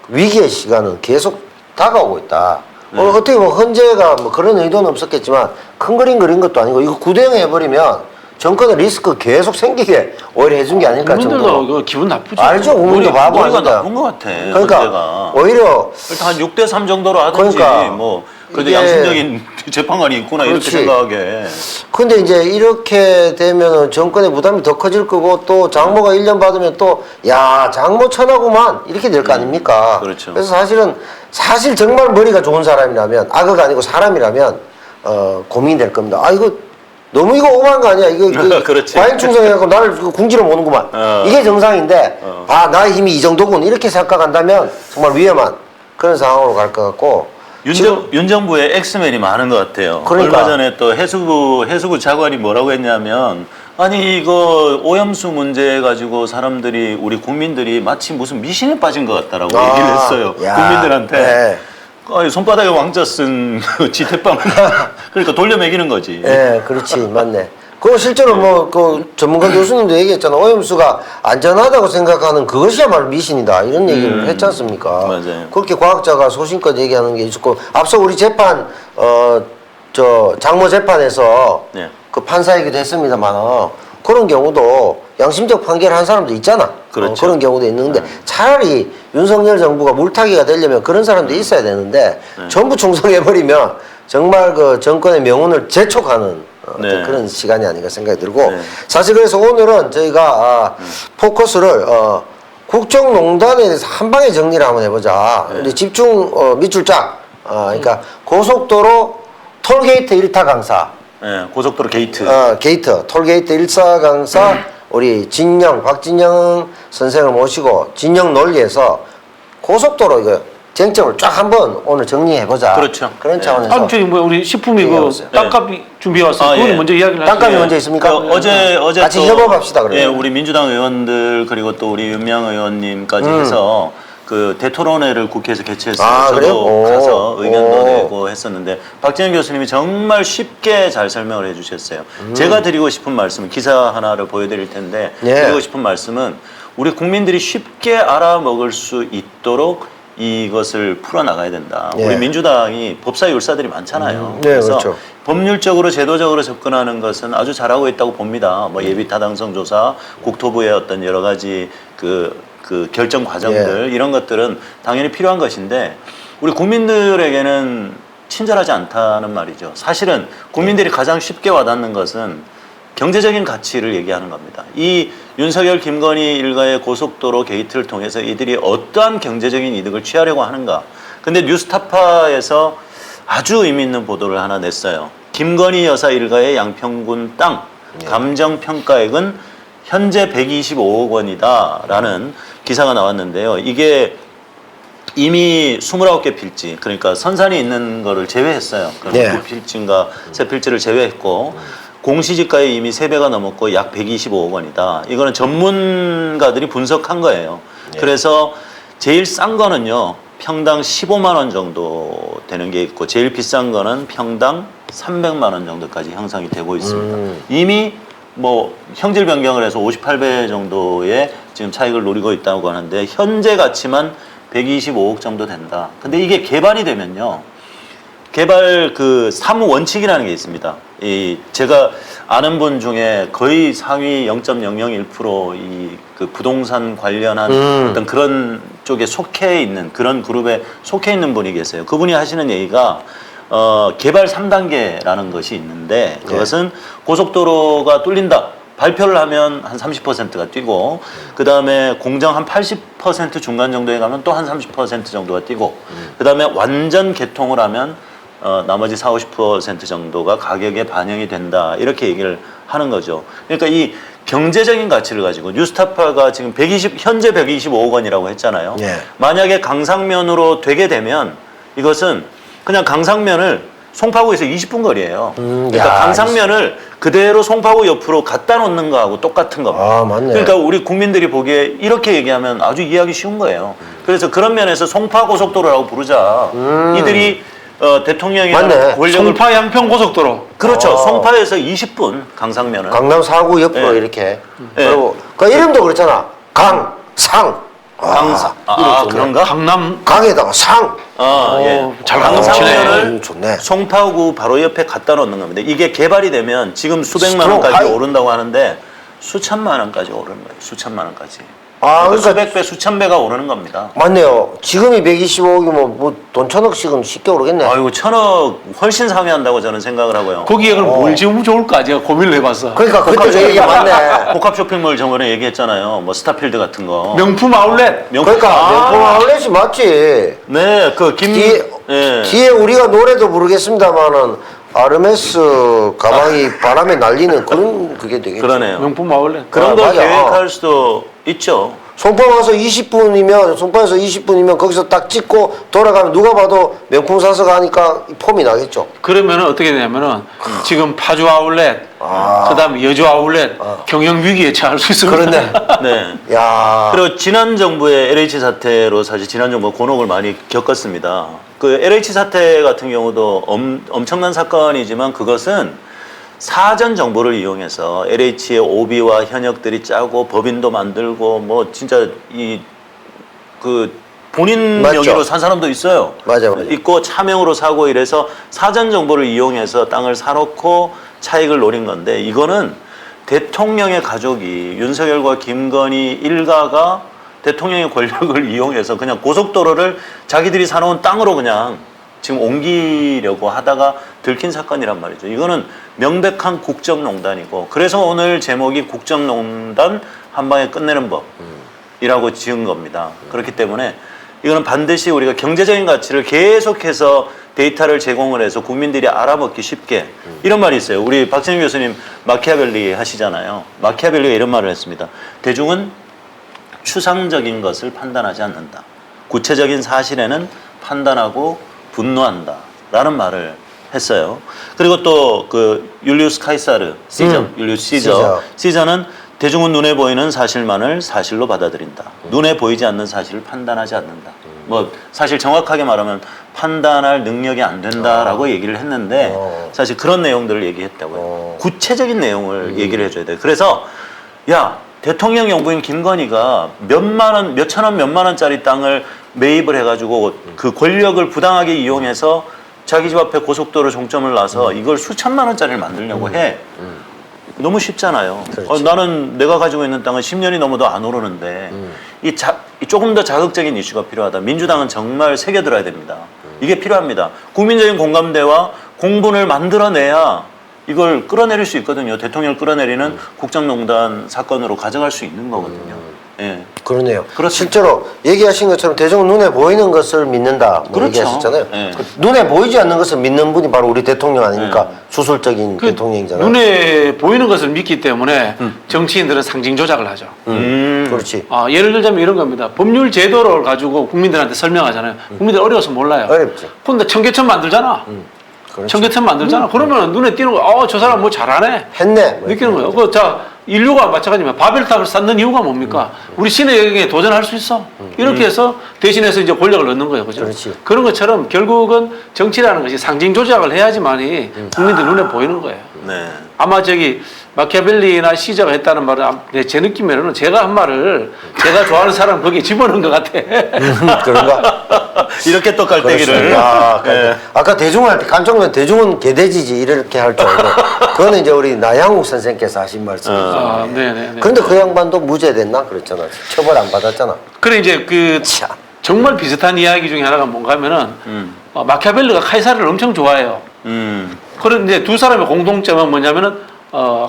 위기의 시간은 계속 다가오고 있다. 어떻게 보면 헌재가 뭐 그런 의도는 없었겠지만 큰 그림 그린 것도 아니고 이거 구대형 해버리면 정권의 리스크 계속 생기게 오히려 해준 게 아닐까 국민들도 정도로. 그 기분 나쁘죠. 알죠. 국민도 바보 머리가 아닌가. 나쁜 것 같아. 그러니까 문제가. 오히려 일단 한 6대3 정도로 하든지 그러니까 뭐 그래도 이게- 양심적인 재판관이 있구나 그렇지. 이렇게 생각하게. 근데 이제 이렇게 되면은 정권의 부담이 더 커질 거고 또 장모가 1년 받으면 또 야 장모 천하구만 이렇게 될 거 아닙니까? 그렇죠. 그래서 사실 정말 머리가 좋은 사람이라면 악어가 아니고 사람이라면 고민이 될 겁니다. 아 이거 너무 이거 오버한 거 아니야? 이거 그렇지. 과잉 충성해갖고 나를 궁지로 모는구만. 이게 정상인데 아 나의 힘이 이 정도군 이렇게 생각한다면 정말 위험한 그런 상황으로 갈 것 같고. 윤 정부의 엑스맨이 많은 것 같아요. 그러니까. 얼마 전에 또 해수부 차관이 뭐라고 했냐면 아니 이거 오염수 문제 가지고 사람들이 우리 국민들이 마치 무슨 미신에 빠진 것 같다라고 얘기를 했어요. 야, 국민들한테. 네. 아니, 손바닥에 왕자 쓴 지태빵을 그러니까 돌려매기는 거지. 예, 그렇지, 맞네. 그거 실제로 뭐, 그 전문가 교수님도 얘기했잖아. 오염수가 안전하다고 생각하는 그것이야말로 미신이다. 이런 얘기를 했지 않습니까? 맞아요. 그렇게 과학자가 소신껏 얘기하는 게 있었고, 앞서 우리 재판, 장모 재판에서 네. 그 판사 얘기도 했습니다만, 그런 경우도 양심적 판결한 사람도 있잖아. 그렇죠. 그런 경우도 있는데 차라리 윤석열 정부가 물타기가 되려면 그런 사람도 있어야 되는데 전부 충성해버리면 정말 그 정권의 명운을 재촉하는 네. 그런 시간이 아닌가 생각이 들고 네. 사실 그래서 오늘은 저희가 포커스를 국정농단에 대해서 한 방에 정리를 한번 해보자. 우리 집중 밑줄 짝. 그러니까 고속도로 톨게이트 1타 강사. 네, 고속도로 게이트. 게이트, 톨게이트 1사 강사, 우리 박진영 선생을 모시고 진영 논리에서 고속도로 이거 쟁점을 쫙 한번 오늘 정리해보자. 그렇죠. 그런 네. 차원에서. 저기 뭐 우리 식품이 그 얘기해보세요. 땅값이 준비해 왔어요. 아, 그거는 예. 먼저 이야기를 땅값이 하시죠. 먼저 있습니까? 어제 같이 또, 협업합시다, 그러면. 예, 우리 민주당 의원들 그리고 또 우리 윤명 의원님까지 해서 그 대토론회를 국회에서 개최했어요. 아, 저도 그래요? 오. 가서 의견도 오. 내고 했었는데 박진영 교수님이 정말 쉽게 잘 설명을 해주셨어요. 제가 드리고 싶은 말씀은 기사 하나를 보여드릴 텐데 예. 드리고 싶은 말씀은 우리 국민들이 쉽게 알아먹을 수 있도록 이것을 풀어나가야 된다. 예. 우리 민주당이 법사위 율사들이 많잖아요. 네, 그래서 그렇죠. 법률적으로 제도적으로 접근하는 것은 아주 잘하고 있다고 봅니다. 뭐 예비 타당성 조사, 국토부의 어떤 여러 가지 그 결정 과정들 이런 것들은 당연히 필요한 것인데 우리 국민들에게는 친절하지 않다는 말이죠. 사실은 국민들이 가장 쉽게 와닿는 것은 경제적인 가치를 얘기하는 겁니다. 이 윤석열, 김건희 일가의 고속도로 게이트를 통해서 이들이 어떠한 경제적인 이득을 취하려고 하는가. 근데 뉴스타파에서 아주 의미 있는 보도를 하나 냈어요. 김건희 여사 일가의 양평군 땅 감정평가액은 현재 125억 원이다라는 기사가 나왔는데요. 이게 이미 29개 필지, 그러니까 선산이 있는 거를 제외했어요. 네. 두 필지인가 세 필지를 제외했고 공시지가에 이미 3배가 넘었고 약 125억 원이다. 이거는 전문가들이 분석한 거예요. 그래서 제일 싼 거는요. 평당 15만 원 정도 되는 게 있고 제일 비싼 거는 평당 300만 원 정도까지 형성이 되고 있습니다. 이미 뭐 형질 변경을 해서 58배 정도의 지금 차익을 노리고 있다고 하는데 현재 가치만 125억 정도 된다. 근데 이게 개발이 되면요. 개발 그 사무 원칙이라는 게 있습니다. 제가 아는 분 중에 거의 상위 0.001% 그 부동산 관련한 어떤 그런 쪽에 속해 있는 그런 그룹에 속해 있는 분이 계세요. 그분이 하시는 얘기가 개발 3단계라는 것이 있는데 그것은 고속도로가 뚫린다. 발표를 하면 한 30%가 뛰고 그 다음에 공정 한 80% 중간 정도에 가면 또 한 30% 정도가 뛰고 그 다음에 완전 개통을 하면 나머지 40~50% 정도가 가격에 반영이 된다. 이렇게 얘기를 하는 거죠. 그러니까 이 경제적인 가치를 가지고 뉴스타파가 지금 현재 125억 원이라고 했잖아요. 예. 만약에 강상면으로 되게 되면 이것은 그냥 강상면을 송파구에서 20분 거리예요. 그러니까 야, 강상면을 그대로 송파구 옆으로 갖다 놓는 거하고 똑같은 겁니다. 아, 맞네. 그러니까 우리 국민들이 보기에 이렇게 얘기하면 아주 이해하기 쉬운 거예요. 그래서 그런 면에서 송파고속도로라고 부르자. 이들이 대통령이라는 맞네. 권력을 송파 양평 고속도로. 그렇죠. 송파에서 20분 강상면은 강남 4구 옆으로 네. 이렇게. 네. 그리고 그 이름도 그렇잖아. 강, 상. 강상 이름 좋네. 그런가? 강남 강에다가 상. 예. 잘 강상면을 좋네. 송파구 바로 옆에 갖다 놓는 겁니다. 이게 개발이 되면 지금 수백만 스트로크 원까지 하이. 오른다고 하는데 수천만 원까지 오르는 거예요. 수천만 원까지. 아, 그러니까 수백 배, 수천 배가 오르는 겁니다. 맞네요. 지금이 125억이면 뭐 돈 1,000억씩은 쉽게 오르겠네. 아이고 1,000억 훨씬 상회한다고 저는 생각을 하고요. 거기에 그럼 뭘 지으면 좋을까 제가 고민을 해봤어. 그러니까 그때 저 얘기가 맞네. 복합 쇼핑몰 저번에 얘기했잖아요. 뭐 스타필드 같은 거. 명품 아울렛. 그러니까 명품 아울렛이 맞지. 네, 그 김. 예. 뒤에 우리가 노래도 부르겠습니다만은 아르메스 가방이 바람에 날리는 그런 그게 되겠죠. 그러네요. 명품 아울렛. 그런 걸 맞아. 계획할 수도 있죠. 송파 와서 20분이면 송파에서 20분이면 거기서 딱 찍고 돌아가면 누가 봐도 명품 사서 가니까 폼이 나겠죠. 그러면은 어떻게 되냐면은 지금 파주 아울렛, 그다음에 여주 아울렛 경영 위기에 처할 수 있습니다. 그렇네. 네. 야. 그리고 지난 정부의 LH 사태로 사실 지난 정부가 곤혹을 많이 겪었습니다. 그 LH 사태 같은 경우도 엄청난 사건이지만 그것은 사전 정보를 이용해서 LH의 오비와 현역들이 짜고 법인도 만들고 뭐 진짜 이 그 본인 맞죠. 명의로 산 사람도 있어요. 맞아. 있고 차명으로 사고 이래서 사전 정보를 이용해서 땅을 사놓고 차익을 노린 건데 이거는 대통령의 가족이 윤석열과 김건희 일가가 대통령의 권력을 이용해서 그냥 고속도로를 자기들이 사놓은 땅으로 그냥 지금 옮기려고 하다가 들킨 사건이란 말이죠. 이거는 명백한 국정농단이고 그래서 오늘 제목이 국정농단 한 방에 끝내는 법이라고 지은 겁니다. 그렇기 때문에 이거는 반드시 우리가 경제적인 가치를 계속해서 데이터를 제공을 해서 국민들이 알아먹기 쉽게 이런 말이 있어요. 우리 박진영 교수님 마키아벨리 하시잖아요. 마키아벨리가 이런 말을 했습니다. 대중은 추상적인 것을 판단하지 않는다. 구체적인 사실에는 판단하고 분노한다. 라는 말을 했어요. 그리고 또 그 율리우스 카이사르, 율리우스 시저. 시저는 대중은 눈에 보이는 사실만을 사실로 받아들인다. 눈에 보이지 않는 사실을 판단하지 않는다. 뭐 사실 정확하게 말하면 판단할 능력이 안 된다라고 얘기를 했는데 사실 그런 내용들을 얘기했다고요. 구체적인 내용을 얘기를 해줘야 돼요. 그래서 야 대통령 영부인 김건희가 몇만 원, 몇천 원, 몇만 원짜리 땅을 매입을 해가지고 그 권력을 부당하게 이용해서 자기 집 앞에 고속도로 종점을 놔서 이걸 수천만 원짜리를 만들려고 해. 너무 쉽잖아요. 나는 내가 가지고 있는 땅은 10년이 넘어도 안 오르는데 이 조금 더 자극적인 이슈가 필요하다. 민주당은 정말 새겨들어야 됩니다. 이게 필요합니다. 국민적인 공감대와 공분을 만들어내야 이걸 끌어내릴 수 있거든요. 대통령을 끌어내리는 국정농단 사건으로 가져갈 수 있는 거거든요. 예. 그러네요. 그렇습니다. 실제로 얘기하신 것처럼 대중은 눈에 보이는 것을 믿는다. 뭐 그렇죠. 얘기하셨잖아요. 예. 눈에 보이지 않는 것을 믿는 분이 바로 우리 대통령 아닙니까? 주술적인 그 대통령이잖아요. 눈에 보이는 것을 믿기 때문에 정치인들은 상징 조작을 하죠. 그렇지. 예를 들자면 이런 겁니다. 법률 제도를 가지고 국민들한테 설명하잖아요. 국민들 어려워서 몰라요. 어렵지. 근데 청계천 만들잖아. 그렇지. 청계천 만들잖아. 그러면 눈에 띄는 거, 저 사람 뭐 잘하네. 했네. 뭐 느끼는 거예요. 자, 인류가 마찬가지면 바벨탑을 쌓는 이유가 뭡니까? 우리 신의 영역에 도전할 수 있어. 이렇게 해서 대신해서 이제 권력을 얻는 거예요. 그죠? 그렇지. 그런 것처럼 결국은 정치라는 것이 상징 조작을 해야지만이 국민들 눈에 보이는 거예요. 네. 아마 마키아벨리나 시저가 했다는 말은 제 느낌에는 제가 한 말을 제가 좋아하는 사람 거기에 집어넣은 것 같아. 그런가? 이렇게 또 깔때기를. 아, 예. 아까 대중을 할 때 깜짝 놀란 대중은 개돼지지 이렇게 할 줄 알고 그거는 이제 우리 나양욱 선생께서 하신 말씀이죠. 네네. 그런데 그 양반도 무죄됐나 그랬잖아. 처벌 안 받았잖아. 그래 이제 참. 정말 비슷한 이야기 중에 하나가 뭔가 하면은 마키아벨리가 카이사르를 엄청 좋아해요. 그런데 이제 두 사람의 공통점은 뭐냐면은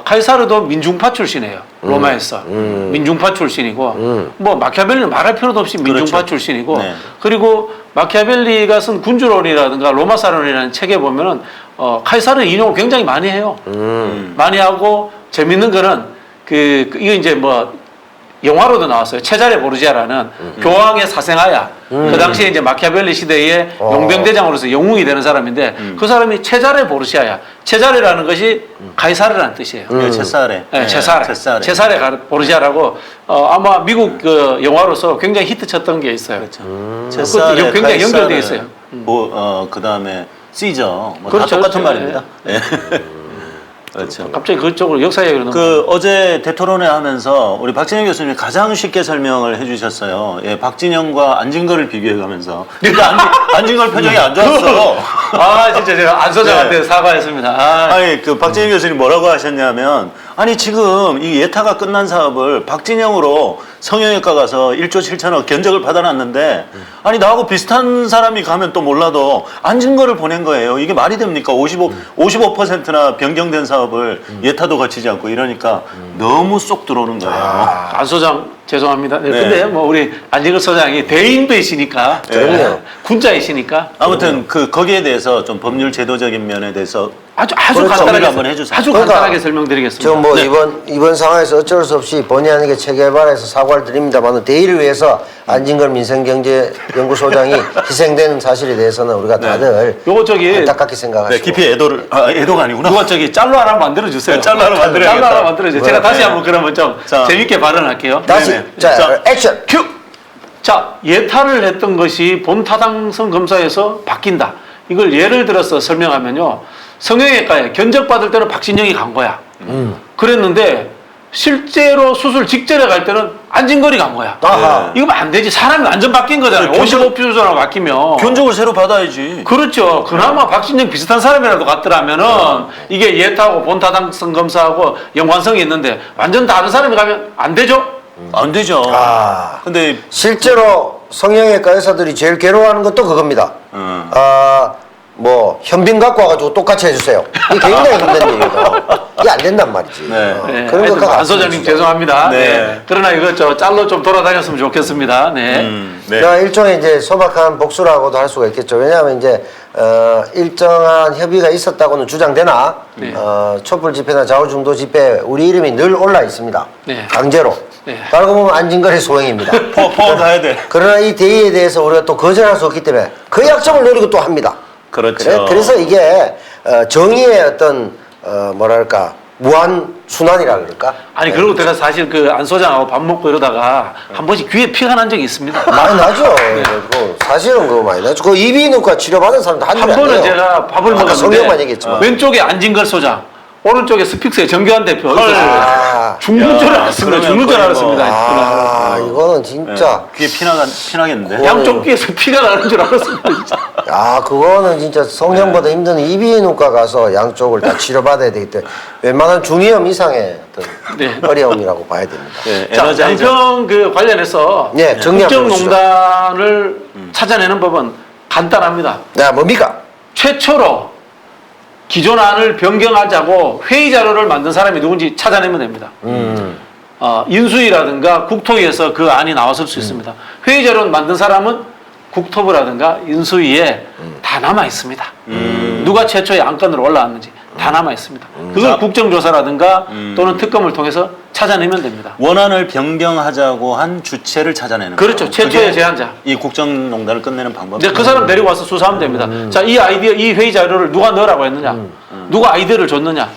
카이사르도 민중파 출신이에요. 로마에서 민중파 출신이고 뭐 마키아벨리는 말할 필요도 없이 민중파 그렇죠. 출신이고 네. 그리고 마키아벨리가 쓴 군주론이라든가 로마사론이라는 책에 보면은 카이사르 인용을 굉장히 많이 해요. 많이 하고 재밌는 거는 이거 이제 뭐 영화로도 나왔어요. 체자레 보르지아라는 교황의 사생아야. 그 당시에 이제 마키아벨리 시대의 용병대장으로서 영웅이 되는 사람인데 그 사람이 체자레 보르시아야. 체자레라는 것이 카이사르라는 뜻이에요. 체사레. 네, 체사레 보르시아라고 아마 미국 그 영화로서 굉장히 히트쳤던 게 있어요. 그렇죠. 체사레, 굉장히 카이사르, 연결되어 있어요. 그 다음에 시저 뭐 다 그렇죠, 똑같은 그렇죠. 말입니다. 예. 그렇죠. 갑자기 그쪽으로 역사 얘기를 넘어. 그 어제 대토론회 하면서 우리 박진영 교수님이 가장 쉽게 설명을 해주셨어요. 예, 박진영과 안진걸을 비교해가면서. 그러니까 안진걸 표정이 안 좋았어. 아 진짜 제가 안 소장한테 네. 사과했습니다. 아, 아니 그 박진영 교수님 뭐라고 하셨냐면 아니 지금 이 예타가 끝난 사업을 박진영으로 성형외과 가서 1조 7천억 견적을 받아놨는데 아니 나하고 비슷한 사람이 가면 또 몰라도 안진걸을 보낸 거예요. 이게 말이 됩니까? 55%나 변경된 사업을 예타도 거치지 않고 이러니까 너무 쏙 들어오는 거예요. 안 소장 죄송합니다. 네, 네. 근데 뭐 우리 안진걸 소장이 대인배이시니까, 그럼요. 군자이시니까 아무튼 그 거기에 대해서 좀 법률 제도적인 면에 대해서 아주 그렇죠. 간단하게 한번 해주세요. 아주 그러니까 간단하게 설명드리겠습니다. 지금 뭐 네. 이번 상황에서 어쩔 수 없이 본의 아니게 체계발에서 사과를 드립니다만 대의를 위해서 안진걸 민생경제연구소장이 희생되는 사실에 대해서는 우리가 다들 요거 저기 안타깝게 생각하시고 네, 깊이 애도가 아니구나. 누가 저기 짤로 하나 만들어 주세요. 네, 짤로 하나 만들어야겠다. 짤로 하나 만들어 주세요. 제가 네. 다시 한번 그러면 좀 자. 재밌게 발언할게요. 다시 네네. 자, 자. 액션 큐. 자, 예타를 했던 것이 본타당성 검사에서 바뀐다. 이걸 예를 들어서 설명하면요. 성형외과에 견적받을 때는 박진영이 간 거야. 그랬는데 실제로 수술 직전에 갈 때는 안진걸이 간 거야. 아하. 이거 안 되지. 사람이 완전 바뀐 거잖아요. 네, 55%로 바뀌면. 견적을 새로 받아야지. 그렇죠. 그나마 박진영 비슷한 사람이라도 갔더라면은 이게 예타하고 본타당성 검사하고 연관성이 있는데 완전 다른 사람이 가면 안 되죠? 안 되죠. 아. 근데 실제로 성형외과 의사들이 제일 괴로워하는 것도 그겁니다. 뭐 현빈 갖고 와가지고 똑같이 해주세요. 이게 굉장히 힘든 일이거든. 이게 안 된단 말이지. 네. 네, 그런 하여튼 것과 안 소장님 죄송합니다. 네. 네. 그러나 이거 저 짤로 좀 돌아다녔으면 좋겠습니다. 네. 네. 그러니까 일종의 이제 소박한 복수라고도 할 수가 있겠죠. 왜냐하면 이제 일정한 협의가 있었다고는 주장되나 네. 촛불 집회나 좌우중도 집회 우리 이름이 늘 올라 있습니다. 네. 강제로. 네. 그러고 보면 안진걸의 소행입니다. 포 가야 돼. 그러나 이 대의에 대해서 우리가 또 거절할 수 없기 때문에 그 약점을 노리고 또 합니다. 그렇죠. 그래서 이게 정의의 어떤 뭐랄까 무한 순환이라 그럴까? 아니 그리고 제가 사실 그 안 소장하고 밥 먹고 이러다가 한 번씩 귀에 피가 난 적이 있습니다. 많이 나죠. 그거 사실은 그거 많이 나죠. 그 이비인후과 치료받은 사람도 한 한두 번은 제가 밥을 아까 성형만 먹었는데 얘기했지만. 왼쪽에 안진걸 소장, 오른쪽에 스픽스의 정교한 대표 아. 죽는 줄 야, 알았습니다. 그러면 죽는 줄 거의 알았습니다. 아, 이거는 진짜. 귀에 피나겠는데. 양쪽 귀에서 피가 나는 줄 알았습니다. 진짜. 야, 그거는 진짜 성형보다 힘든 이비인후과 가서 양쪽을 다 치료받아야 되기 때문에 웬만한 중이염 이상의 어떤 네. 어려움이라고 봐야 됩니다. 네, 자, 에너자이저. 양평 그 관련해서 네, 정리 한번 국정농단을 찾아내는 법은 간단합니다. 네, 뭡니까? 최초로 기존 안을 변경하자고 회의 자료를 만든 사람이 누군지 찾아내면 됩니다. 인수위라든가 국토위에서 그 안이 나왔을 수 있습니다. 회의 자료를 만든 사람은 국토부라든가 인수위에 다 남아 있습니다. 누가 최초에 안건으로 올라왔는지 다 남아 있습니다. 그걸 국정조사라든가 또는 특검을 통해서 찾아내면 됩니다. 원안을 변경하자고 한 주체를 찾아내는 그렇죠. 거예요. 최초의 그게 제한자. 이 국정농단을 끝내는 방법. 근데 그 사람 데리고 와서 수사하면 됩니다. 자, 이 아이디어, 이 회의 자료를 누가 넣으라고 했느냐? 누가 아이디어를 줬느냐?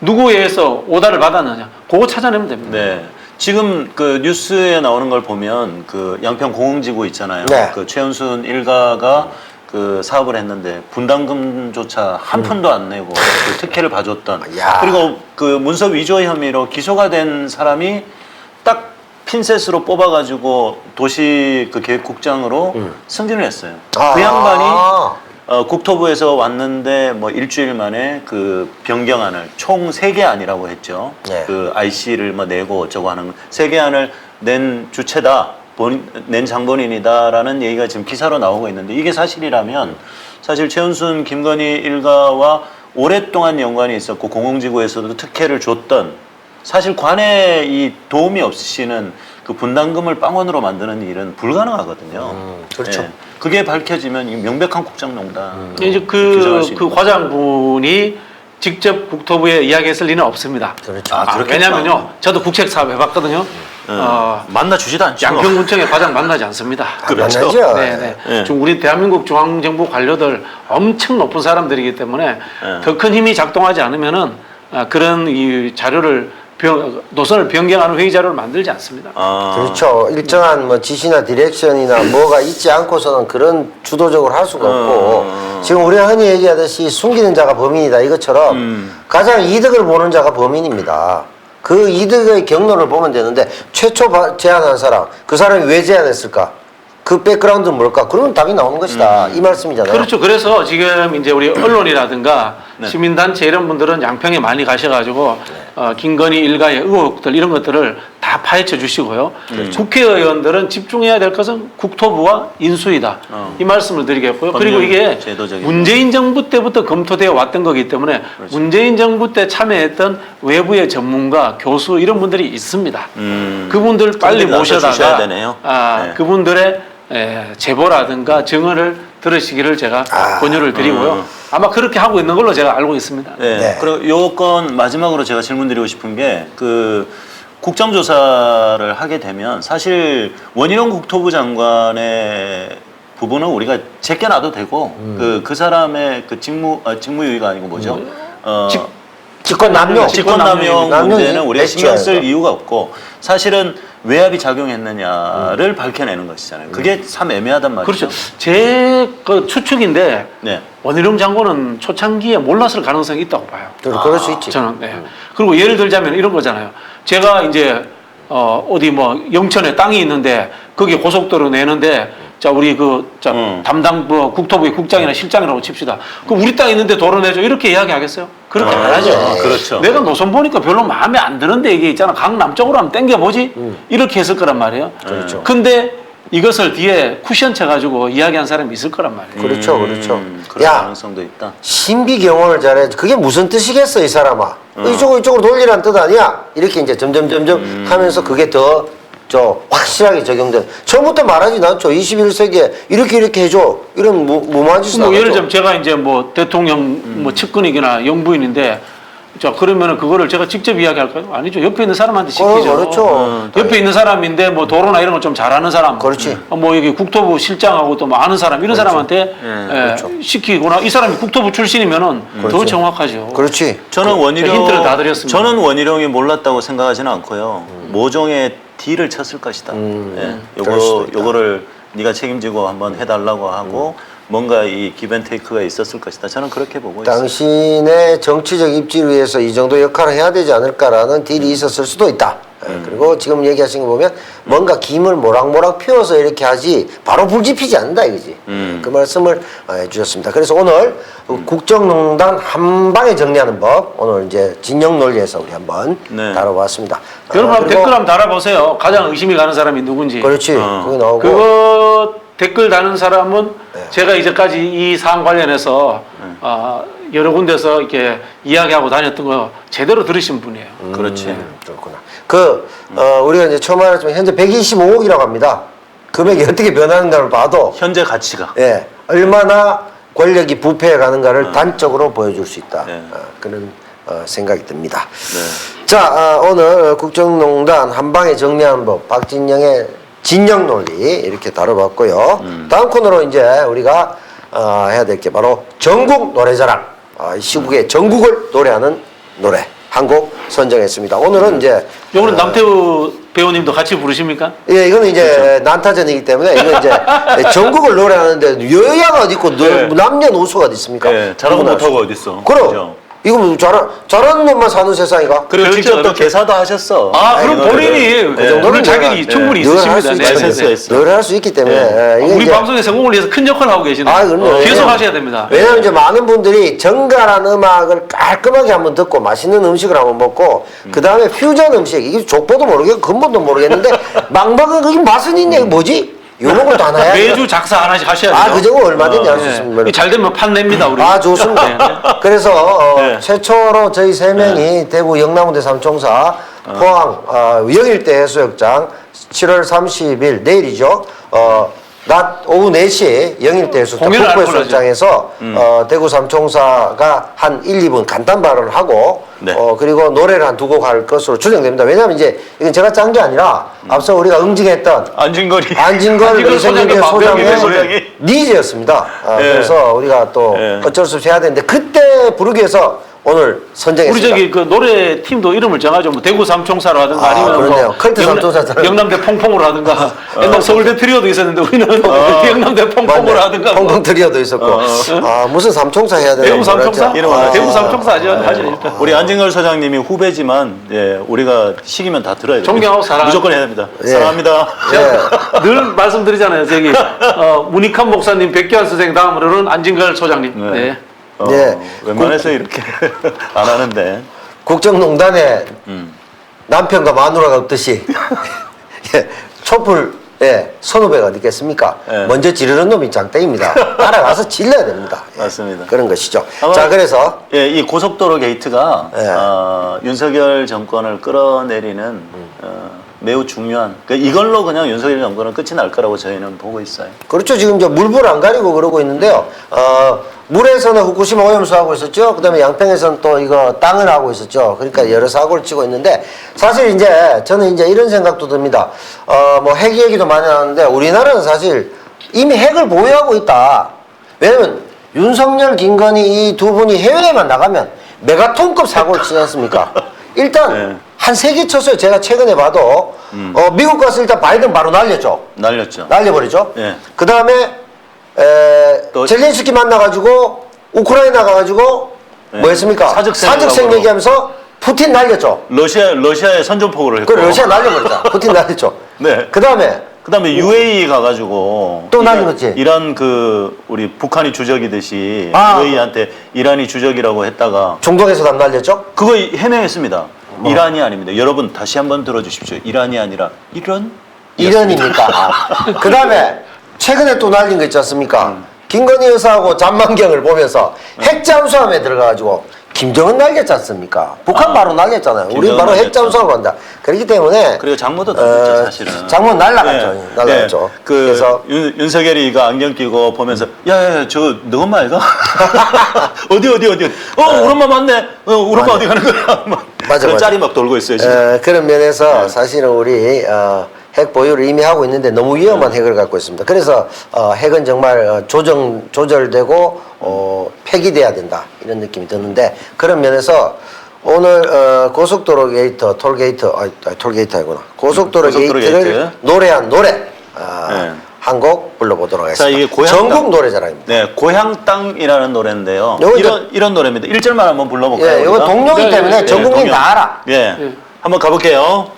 누구에 의해서 오다를 받았느냐? 그거 찾아내면 됩니다. 네. 지금 그 뉴스에 나오는 걸 보면 그 양평 공흥지구 있잖아요. 네. 그 최은순 일가가 그 사업을 했는데 분담금조차 한 푼도 안 내고 그 특혜를 봐줬던. 야. 그리고 그 문서 위조 혐의로 기소가 된 사람이 딱 핀셋으로 뽑아가지고 도시 그 계획국장으로 승진을 했어요. 아. 그 양반이 국토부에서 왔는데 뭐 일주일 만에 그 변경안을 총 3개 안이라고 했죠. 네. 그 IC를 뭐 내고 어쩌고 하는 3개 안을 낸 주체다. 낸 장본인이다라는 얘기가 지금 기사로 나오고 있는데 이게 사실이라면 사실 최은순 김건희 일가와 오랫동안 연관이 있었고 공흥지구에서도 특혜를 줬던 사실 관에 이 도움이 없이는 그 분담금을 빵원으로 만드는 일은 불가능하거든요. 그렇죠. 예. 그게 밝혀지면 이 명백한 국정농단. 이제 그 과장분이 직접 국토부에 이야기했을 리는 없습니다. 그렇죠. 아, 그렇겠죠. 왜냐면요, 저도 국책 사업 해봤거든요. 만나 주지도 않죠. 양평군청의 과장 만나지 않습니다. 그렇죠. 만나죠. 네네. 네. 지금 우리 대한민국 중앙정부 관료들 엄청 높은 사람들이기 때문에 네. 더 큰 힘이 작동하지 않으면은 그런 이 자료를 노선을 변경하는 회의 자료를 만들지 않습니다. 그렇죠. 일정한 뭐 지시나 디렉션이나 뭐가 있지 않고서는 그런 주도적으로 할 수가 없고 지금 우리가 흔히 얘기하듯이 숨기는 자가 범인이다 이것처럼 가장 이득을 보는 자가 범인입니다. 그 이득의 경로를 보면 되는데 최초 제안한 사람 그 사람이 왜 제안했을까? 그 백그라운드는 뭘까? 그러면 답이 나오는 것이다. 이 말씀이잖아요. 그렇죠. 그래서 지금 이제 우리 언론이라든가 네. 시민단체 이런 분들은 양평에 많이 가셔가지고 김건희 일가의 의혹들 이런 것들을 다 파헤쳐 주시고요. 국회의원들은 집중해야 될 것은 국토부와 인수위다. 이 말씀을 드리겠고요. 그리고 이게 제도적인 문재인 정부 때부터 검토되어 왔던 거기 때문에 문재인 정부 때 참여했던 외부의 전문가, 교수 이런 분들이 있습니다. 그분들 빨리 그분들이 나서주셔야 모셔다가 되네요. 네. 그분들의 제보라든가 증언을 들으시기를 제가 권유를 드리고요. 아마 그렇게 하고 있는 걸로 제가 알고 있습니다. 네. 네. 그리고 요건 마지막으로 제가 질문드리고 싶은 게 그 국정조사를 하게 되면 사실 원희룡 국토부 장관의 부분은 우리가 제껴놔도 되고 그 사람의 그 직무유기가 아니고 뭐죠? 직권남용. 직권남용 문제는 우리가 신경 쓸 했죠. 이유가 없고 사실은 외압이 작용했느냐를 밝혀내는 것이잖아요. 그게 참 애매하단 말이죠. 그렇죠. 제 그 추측인데 네. 원희룡 장관은 초창기에 몰랐을 가능성이 있다고 봐요. 그럴 수 있지. 저는 그리고 예를 들자면 이런 거잖아요. 제가 이제 어디 뭐 영천에 땅이 있는데 거기 고속도로 내는데 자 우리 담당 뭐 국토부의 국장이나 실장이라고 칩시다. 그 우리 땅 있는데 도로 내줘 이렇게 이야기하겠어요? 그렇게 안 하죠. 그렇죠. 내가 노선 보니까 별로 마음에 안 드는데 이게 있잖아. 강남 쪽으로 한번 땡겨보지? 이렇게 했을 거란 말이에요. 그렇죠. 근데 이것을 뒤에 쿠션 쳐가지고 이야기한 사람이 있을 거란 말이에요. 그렇죠, 그렇죠. 그럴 야, 가능성도 있다. 신비경험을 잘해. 그게 무슨 뜻이겠어, 이 사람아. 이쪽으로 돌리라는 뜻 아니야? 이렇게 이제 점점 하면서 그게 더 확실하게 적용된. 처음부터 말하지 않죠. 21세기에 이렇게 해줘. 이런 무모한 짓은 안 예를 하죠. 들면 제가 이제 뭐 대통령 뭐 측근이거나 영부인인데 자 그러면은 그거를 제가 직접 이야기할까요? 아니죠. 옆에 있는 사람한테 시키죠. 그렇죠. 옆에 있는 사람인데 뭐 도로나 이런 걸 좀 잘하는 사람, 그렇지. 뭐 여기 국토부 실장하고 또 뭐 아는 사람 이런 사람한테 그렇죠. 시키거나 이 사람이 국토부 출신이면은 더 정확하죠. 그렇지. 저는 원희룡 힌트를 다 드렸습니다. 저는 원희룡이 몰랐다고 생각하지는 않고요. 모종의 딜을 쳤을 것이다. 그럴 수도 있다. 요거를 네가 책임지고 한번 해달라고 하고 뭔가 이 기브앤테이크가 있었을 것이다. 저는 그렇게 보고 있습니다. 당신의 정치적 입지를 위해서 이 정도 역할을 해야 되지 않을까라는 딜이 있었을 수도 있다. 그리고 지금 얘기하신 거 보면 뭔가 김을 모락모락 피워서 이렇게 하지 바로 불 지피지 않는다 이거지. 그 말씀을 해주셨습니다. 그래서 오늘 국정농단 한 방에 정리하는 법 오늘 이제 진영 논리에서 우리 한번 네. 다뤄봤습니다. 여러분 한번 그리고 댓글 한번 달아보세요. 가장 의심이 가는 사람이 누군지. 그렇지. 거기 나오고 그거 댓글 다는 사람은 제가 이제까지 이 사안 관련해서 여러 군데서 이렇게 이야기하고 다녔던 거 제대로 들으신 분이에요. 그렇지. 그렇구나. 우리가 이제 처음 알았지만 현재 125억이라고 합니다. 금액이 어떻게 변하는가를 봐도 현재 가치가. 얼마나 권력이 부패해 가는가를 단적으로 보여줄 수 있다. 네. 그런 생각이 듭니다. 네. 자, 오늘 국정농단 한 방에 정리하는 법 박진영의 진영 논리 이렇게 다뤄봤고요. 다음 코너로 이제 우리가 해야 될 게 바로 전국 노래자랑. 이 시국의 전국을 노래하는 노래 한 곡 선정했습니다. 오늘은 이제 요거는 남태우 배우님도 같이 부르십니까? 예, 이거는 이제 난타전이기 때문에 이건 이제 전국을 노래하는데 여야가 어디 있고 남녀노소가 어디 있습니까? 네, 잘하고 못하고 어디 있어? 그럼 이거 뭐 잘하는 놈만 사는 세상이가? 그리고 그렇죠, 직접 또 그렇죠. 개사도 하셨어. 그럼 본인이 그 정도는 그런 자격이 내가, 충분히 늘 있으십니다. 할 수 있죠. 네, 센스가 네. 있어. 늘 할 수 있기 때문에 이게 우리 이제 방송에 성공을 위해서 큰 역할을 하고 계시네요. 그럼요. 계속 왜냐면- 하셔야 됩니다. 왜냐면 이제 많은 분들이 정갈한 음악을 깔끔하게 한번 듣고 맛있는 음식을 한번 먹고 그 다음에 퓨전 음식 이게 족보도 모르겠고 근본도 모르겠는데 막 먹은 그게 맛은 있네 이거 뭐지? 요런 것도 하나 해야 매주 작사 하나씩 하셔야 돼요. 그 정도 얼마든지 할 수 있습니다. 잘 되면 판 냅니다, 우리. 좋습니다. 네, 네. 그래서 네. 최초로 저희 세 명이 대구 영남대 삼총사 포항 영일대 해수욕장 7월 30일 내일이죠. 낮 오후 4시에 영일대 해수욕장 공연을 할 북부해수욕장에서 대구 삼총사가 한 1, 2분 간단 발언을 하고 네. 그리고 노래를 한 2곡 할 것으로 추정됩니다. 왜냐하면 이제 이건 제가 짠 게 아니라 앞서 우리가 응징했던 안진걸이. 안진걸 소장의 의성경제 소장의 소장의 니즈였습니다. 네. 그래서 우리가 또 네. 어쩔 수 없이 해야 되는데 그때 부르기 위해서 오늘 선정했습니다. 우리 저기 그 노래 팀도 이름을 정하죠. 뭐 대구 삼총사로 하든가 아, 아니면 그러네요. 뭐 컬트 삼총사처럼. 영남대 퐁퐁으로 하든가 옛날 서울대 트리오도 있었는데 우리는 영남대 퐁퐁으로 하든가 뭐. 퐁퐁 트리오도 있었고. 아, 무슨 삼총사 해야 되나? 대구 삼총사? 이름 하나. 대구 삼총사 하죠 일단. 우리 안진걸 소장님이 후배지만 예, 우리가 시키면 다 들어야 돼요. 존경하고 사랑. 무조건 해야 됩니다. 예. 사랑합니다. 예. 늘 말씀드리잖아요. 저기 문익환 목사님, 백기환 선생 다음으로는 안진걸 소장님. 네. 네. 예. 웬만해서 이렇게 안 하는데. 국정농단에 남편과 마누라가 없듯이 예, 촛불에 선후배가 어디 있겠습니까? 예. 먼저 지르는 놈이 장땡입니다. 따라가서 질러야 됩니다. 예, 맞습니다. 그런 것이죠. 아마- 자, 그래서 예, 이 고속도로 게이트가 예. 윤석열 정권을 끌어내리는 매우 중요한 이걸로 그냥 윤석열 정권은 끝이 날 거라고 저희는 보고 있어요. 그렇죠. 지금 이제 물불 안 가리고 그러고 있는데요. 물에서는 후쿠시마 오염수 하고 있었죠. 그다음에 양평에서는 또 이거 땅을 하고 있었죠. 그러니까 여러 사고를 치고 있는데 사실 이제 저는 이제 이런 생각도 듭니다. 뭐 핵 얘기도 많이 나왔는데 우리나라는 사실 이미 핵을 보유하고 있다. 왜냐면 윤석열, 김건희 이 두 분이 해외에만 나가면 메가톤급 사고를 치지 않습니까? 일단 네. 한 세 개 쳤어요. 제가 최근에 봐도 미국 가서 일단 바이든 바로 날렸죠. 날렸죠. 날려버리죠. 예. 그 다음에 또- 젤렌스키 만나가지고 우크라이나 가가지고 예. 뭐 했습니까? 사직생 얘기하면서 푸틴 날렸죠. 러시아에 선전포고를 했고. 그 러시아 날려버리자. 푸틴 날렸죠. 네. 그 다음에 그다음에 UAE 가가지고 또 날렸지. 이란 그 우리 북한이 주적이듯이 아. UAE한테 이란이 주적이라고 했다가 중동에서도 날렸죠. 그거 해명했습니다. 뭐? 이란이 아닙니다. 여러분 다시 한번 들어주십시오. 이란이 아니라 이런. 이런입니까? 그 다음에 최근에 또 날린 거 있지 않습니까? 김건희 여사하고 잔만경을 보면서 핵잠수함에 들어가가지고 김정은 날렸지 않습니까? 북한 바로 날렸잖아요. 우리 김정은 바로 날렸죠. 핵잠수함으로 한다. 그렇기 때문에 그리고 장모도 날렸죠 사실은. 장모 날라갔죠. 네. 날라갔죠. 네. 그래서 윤석열이가 안경 끼고 보면서 야야야 저 너 엄마 아이가? 어디 우리 엄마 맞네. 우리 엄마 어디 가는 거야? 막 맞아, 그런 맞아. 짤이 막 돌고 있어요 지금. 그런 면에서 네. 사실은 우리 핵 보유를 이미 하고 있는데 너무 위험한 핵을 갖고 있습니다. 그래서 핵은 정말 조절되고 폐기돼야 된다 이런 느낌이 드는데 그런 면에서 오늘 고속도로 게이트 톨게이트 아니구나 고속도로 게이트를 게이트. 노래한 노래 네. 한 곡 불러보도록 자, 하겠습니다. 이게 고향 전국 땅. 노래자랑입니다. 네, 고향 땅이라는 노래인데요. 요거 이런 노래입니다. 1절만 한번 불러볼까요? 예, 이거 우리가? 동료이기 네, 때문에 네, 전 국민 동요. 다 알아. 예, 예. 한번 가볼게요.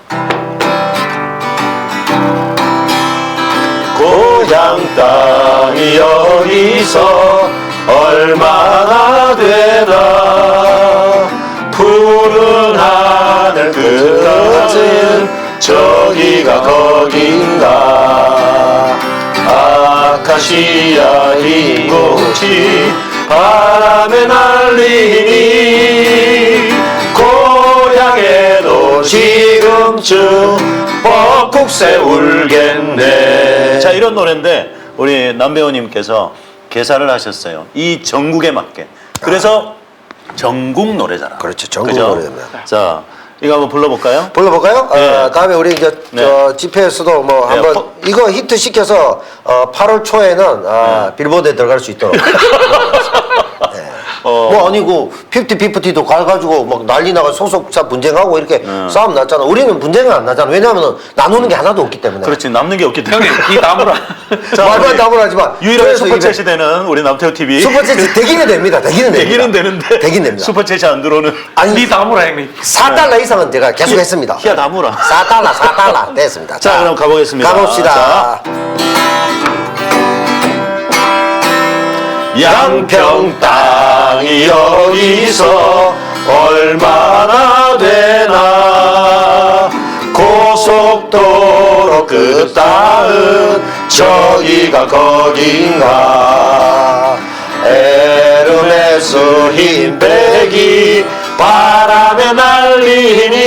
고향 땅이 여기서 얼마나 되나 푸른 하늘 끝까지 저기가 거긴가 아카시아 흰 꽃이 바람에 날리니 고향에도 지금쯤 뻐국새 울겠네. 자 이런 노래인데 우리 남배우님께서 개사를 하셨어요. 이 전국에 맞게. 그래서 전국 노래잖아. 그렇죠. 전국 그죠? 노래입니다. 자 이거 한번 불러볼까요? 불러볼까요? 네. 다음에 우리 이제 네. 저 집회에서도 뭐 네, 한번 이거 히트 시켜서 8월 초에는 빌보드에 들어갈 수 있도록. 뭐 아니고 50-50도 가가지고 막 난리 나가 소속사 분쟁하고 이렇게 싸움 났잖아. 우리는 분쟁은 안 나잖아. 왜냐하면 나누는 게 하나도 없기 때문에. 그렇지 남는 게 없기 때문에. 형님 이 다물어. 자, 말만 우리 다물하지만 유일하게 그래서 슈퍼챗이 되는 우리 남태호 TV. 슈퍼챗이 되기는 됩니다. 되기는 됩니다. 되기는 되는데 되긴 됩니다. 슈퍼챗이 안 들어오는. 아니 니 다물어 형님. 4달러 이상은 제가 계속 했습니다. 희야 다물어. 4달러 됐습니다. 자, 그럼 가보겠습니다. 가봅시다. 양평 땅이 여기서 얼마나 되나 고속도로 끝 닿은 저기가 거긴가 에르메스 흰백이 바람에 날리니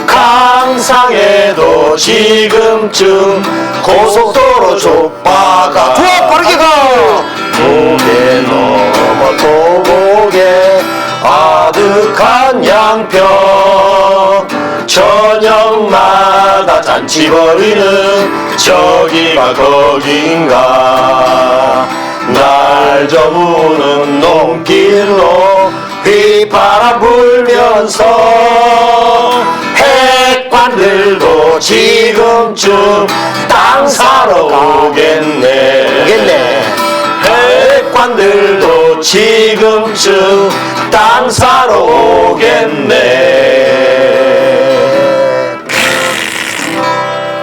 강상에도 지금쯤 고속도로 좁아가 빠르게 가! 고개 넘어 또 고개 아득한 양평 저녁마다 잔치 벌이는 저기가 거긴가 날 저무는 농길로 휘바람 불면서 핵관들도 지금쯤 땅 사러 오겠네. 핵관들도 지금쯤 땅 사러 오겠네.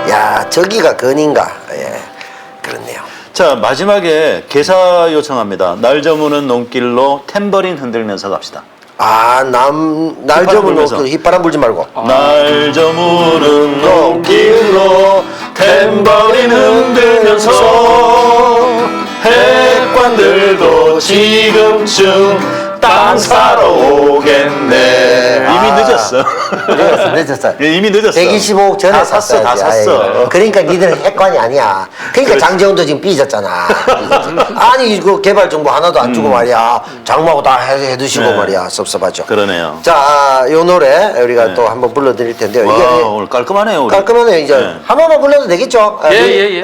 야, 저기가 근인가? 예, 그렇네요. 자, 마지막에 개사 요청합니다. 날 저무는 논길로 탬버린 흔들면서 갑시다. 아, 날 불면서. 접은 휘바람 불지 말고. 날 저무는 논길로 탬버린 흔들면서 핵관들도 지금쯤 땅 사러 오겠네. 이미 늦었어. 늦었어. 예, 이미 늦었어. 125억 전에 다 샀어, 다 샀어야지. 샀어. 아이고. 그러니까 니들은 핵관이 아니야. 그러니까 그렇지. 장재훈도 지금 삐졌잖아. 아니 이거 개발 정보 하나도 안 주고 말이야. 장모하고 다 해두시고 네. 말이야. 섭섭하죠. 그러네요. 자, 요 노래 우리가 네. 또 한번 불러드릴 텐데요. 와, 이게 오늘 깔끔하네요. 우리. 깔끔하네요. 이제 네. 한 번만 불러도 되겠죠? 예.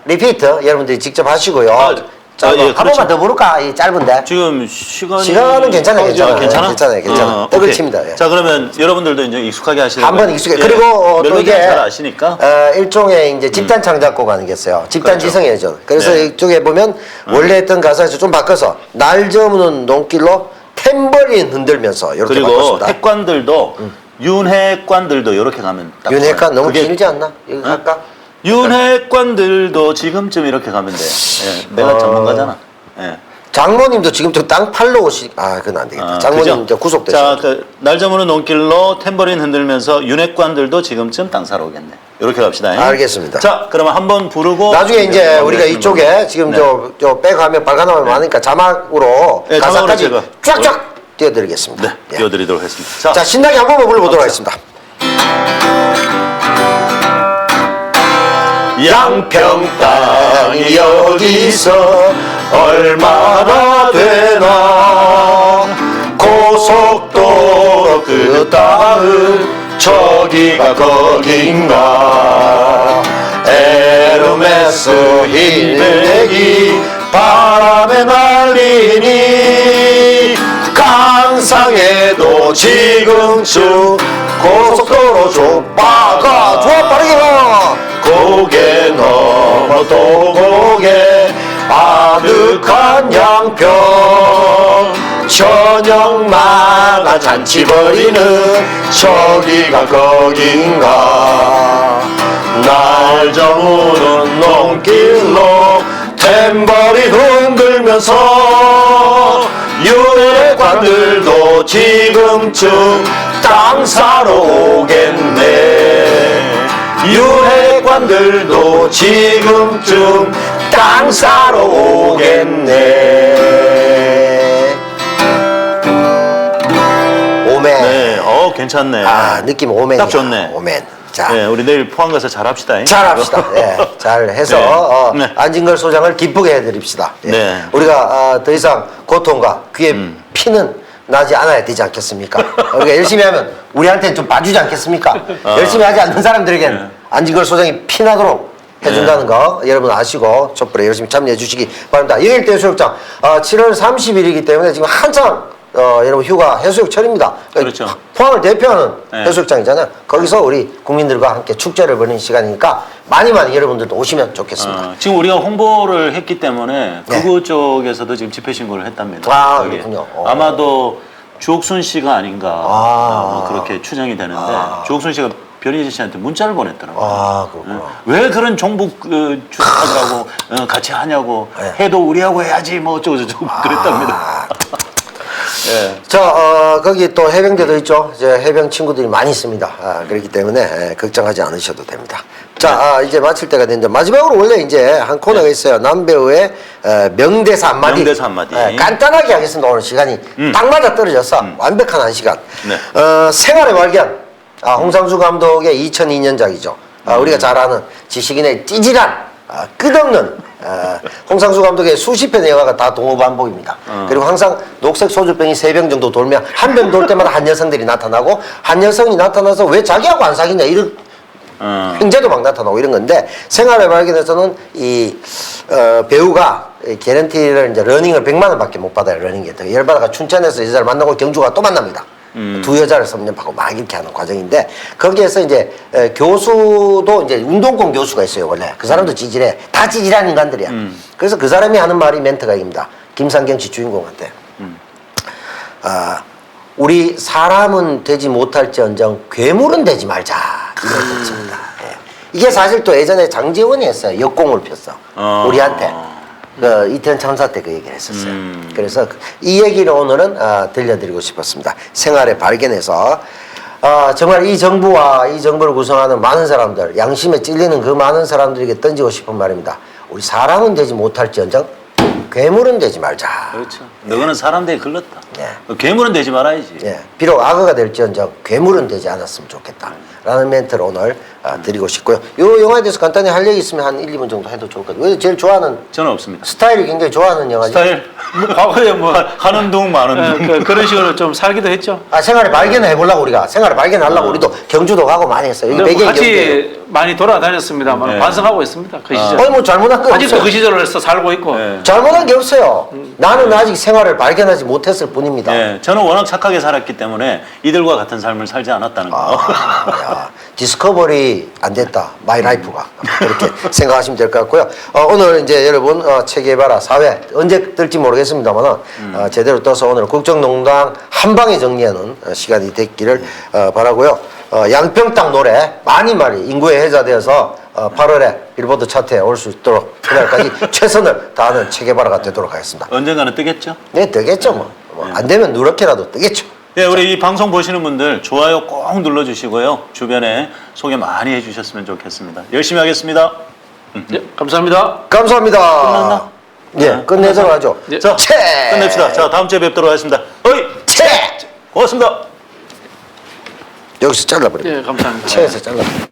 리피트 여러분들이 직접 하시고요. 아, 자, 예, 한 그렇죠. 번만 더 부를까? 이 짧은데. 지금 시간이 시간은 괜찮아요. 괜찮아? 괜찮아. 떡을 오케이. 칩니다. 예. 자, 그러면 여러분들도 이제 익숙하게 하시는 한 번 거예요. 익숙해. 예. 그리고 또 멜로디는 이게 잘 아시니까. 일종의 이제 집단 창작곡 아니겠어요. 집단 그렇죠. 지성이죠. 그래서 네. 이쪽에 보면 원래 했던 가사에서 좀 바꿔서 날 저무는 논길로 탬버린 흔들면서 이렇게 그리고 바꿨습니다. 핵관들도 윤핵관들도 이렇게 가면 딱 윤핵관 좋아요. 너무 그게 길지 않나? 이거 할까? 윤핵관들도 지금쯤 이렇게 가면 돼. 예, 내가 전문가잖아. 예. 장모님도 지금 저 땅 팔러 오시. 아, 그건 안 되겠다. 장모님 이제 구속되죠. 자, 날 저무는 논길로 탬버린 흔들면서 윤핵관들도 지금쯤 땅 사러 오겠네. 이렇게 갑시다. 알겠습니다. 자, 그러면 한번 부르고 나중에 이제 우리가 마무리하시는 이쪽에 걸로. 지금 네. 저 백화면 빨간 화면 많으니까 자막으로 네, 자막으로 가사까지 제가 쫙쫙 띄워드리겠습니다. 네, 예. 띄워드리도록 하겠습니다. 자, 신나게 한 번만 불러보도록 하겠습니다. 양평 땅이 여기서 얼마나 되나 고속도로 그 땅은 저기가 거긴가 에르메스 흰내기 바람에 날리니 강상에도 지금쯤 고속도로 좁아가 좋아, 빠르게 가! 고개 넘어 또 고개 아득한 양평 저녁마다 잔치 벌이는 저기가 거긴가 날 저무는 논길로 탬버린 흔들면서 윤핵관들도 지금쯤 땅 사러 오겠네 윤핵관들도 지금쯤 땅 사러 오겠네. 오멘. 네, 괜찮네. 아, 느낌 오멘이야. 딱 좋네. 오멘. 자, 네, 우리 내일 포항 가서 잘합시다. 잘합시다. 예, 잘 해서 네. 네. 안진걸 소장을 기쁘게 해드립시다. 예. 네. 우리가 더 이상 고통과 귀에 피는 나지 않아야 되지 않겠습니까? 우리가 열심히 하면 우리한테는 좀 봐주지 않겠습니까? 열심히 하지 않는 사람들에게는 네. 안진걸 소장이 피나도록 해준다는 거 여러분 아시고 촛불에 열심히 참여해 주시기 바랍니다. 영일대 해수욕장 7월 30일이기 때문에 지금 한창 여러분 휴가 해수욕철입니다. 그렇죠. 포항을 대표하는 네. 해수욕장이잖아요. 거기서 우리 국민들과 함께 축제를 벌이는 시간이니까 많이 여러분들도 오시면 좋겠습니다. 지금 우리가 홍보를 했기 때문에 네. 극우 쪽에서도 지금 집회 신고를 했답니다. 아, 거기에. 그렇군요. 아마도 주옥순 씨가 아닌가 아. 그렇게 추정이 되는데 주옥순 씨가 변희재 씨한테 문자를 보냈더라고요. 아, 그렇구나. 왜 그런 종북 주석하더라고 같이 하냐고 네. 해도 우리하고 해야지 뭐 어쩌고 저쩌고 그랬답니다. 예. 자, 거기 또 해병대도 있죠. 이제 해병 친구들이 많이 있습니다. 그렇기 때문에 걱정하지 않으셔도 됩니다. 자, 이제 마칠 때가 됐는데 마지막으로 원래 이제 한 코너가 있어요. 남배우의 명대사 한마디. 명대사 한마디. 간단하게 하겠습니다. 오늘 시간이 딱 맞아 떨어져서 완벽한 한 시간. 네. 생활의 발견. 홍상수 감독의 2002년작이죠. 우리가 잘 아는 지식인의 찌질한 끝없는 홍상수 감독의 수십 편의 영화가 다 동호반복입니다. 그리고 항상 녹색 소주병이 3병 정도 돌면 한 병 돌 때마다 한 여성들이 나타나고 한 여성이 나타나서 왜 자기하고 안 사귀냐 이런 행제도 막 나타나고 이런 건데 생활의 발견에서는 이 배우가 개런티를 이제 러닝을 100만 원밖에 못 받아요. 러닝 개런티. 열받아가 춘천에서 여자를 만나고 경주가 또 만납니다. 두 여자를 섭렵하고 막 이렇게 하는 과정인데 거기에서 이제 교수도 이제 운동권 교수가 있어요. 원래 그 사람도 찌질해. 다 찌질한 인간들이야. 그래서 그 사람이 하는 말이 멘트가 입니다. 김상경 씨 주인공한테. 우리 사람은 되지 못할지언정 괴물은 되지 말자 이런 뜻입니다. 예. 이게 사실 또 예전에 장제원이 했어요. 역공을 폈어. 우리한테. 그 이태원 참사 때 그 얘기를 했었어요. 그래서 이 얘기를 오늘은 들려드리고 싶었습니다. 생활에 발견해서 정말 이 정부와 이 정부를 구성하는 많은 사람들, 양심에 찔리는 그 많은 사람들에게 던지고 싶은 말입니다. 우리 사람은 되지 못할지언정 괴물은 되지 말자. 그렇죠. 너는 사람들이 글렀다. 예. 괴물은 되지 말아야지. 예, 비록 악어가 될지언정 괴물은 되지 않았으면 좋겠다. 라는 멘트를 오늘 드리고 싶고요. 이 영화에 대해서 간단히 할 얘기 있으면 한 1, 2분 정도 해도 좋을 것 같아요. 왜 제일 좋아하는 저는 없습니다. 스타일이 굉장히 좋아하는 영화죠? 스타일 뭐 과거에 뭐 하는 둥 마는 둥. 그런 식으로 좀 살기도 했죠. 생활을 발견해 보려고 우리가 생활을 발견하려고 우리도 경주도 가고 많이 했어요. 여기 근데 뭐 배경이 경주예요. 같이 많이 돌아다녔습니다만 네. 반성하고 있습니다. 그 시절. 뭐 잘못한 거 아직도 없어요. 그 시절에서 살고 있고. 네. 잘못한 게 없어요. 나는 아직 생활을 발견하지 못했을 뿐입니다. 네, 저는 워낙 착하게 살았기 때문에 이들과 같은 삶을 살지 않았다는 거. 야, 디스커버리 안 됐다. 마이 라이프가. 그렇게 생각하시면 될 것 같고요. 오늘 이제 여러분 체계바라 사회 언제 뜰지 모르겠습니다만 제대로 떠서 오늘 국정농단 한 방에 정리하는 시간이 됐기를 바라고요. 양평땅 노래 많이 인구에 해자되어서 8월에 빌보드 차트에 올 수 있도록 그날까지 최선을 다하는 체계바라가 되도록 하겠습니다. 언젠가는 뜨겠죠? 네, 뜨겠죠 뭐. 안 되면 누렇게라도 뜨겠죠. 예, 우리 이 방송 보시는 분들 좋아요 꼭 눌러주시고요. 주변에 소개 많이 해주셨으면 좋겠습니다. 열심히 하겠습니다. 예, 감사합니다. 감사합니다. 끝났나? 예, 끝내도록 하죠. 예. 자, 채! 끝냅시다. 자, 다음 주에 뵙도록 하겠습니다. 어이! 채! 고맙습니다. 여기서 잘라버려. 예, 감사합니다. 채에서 잘라버려.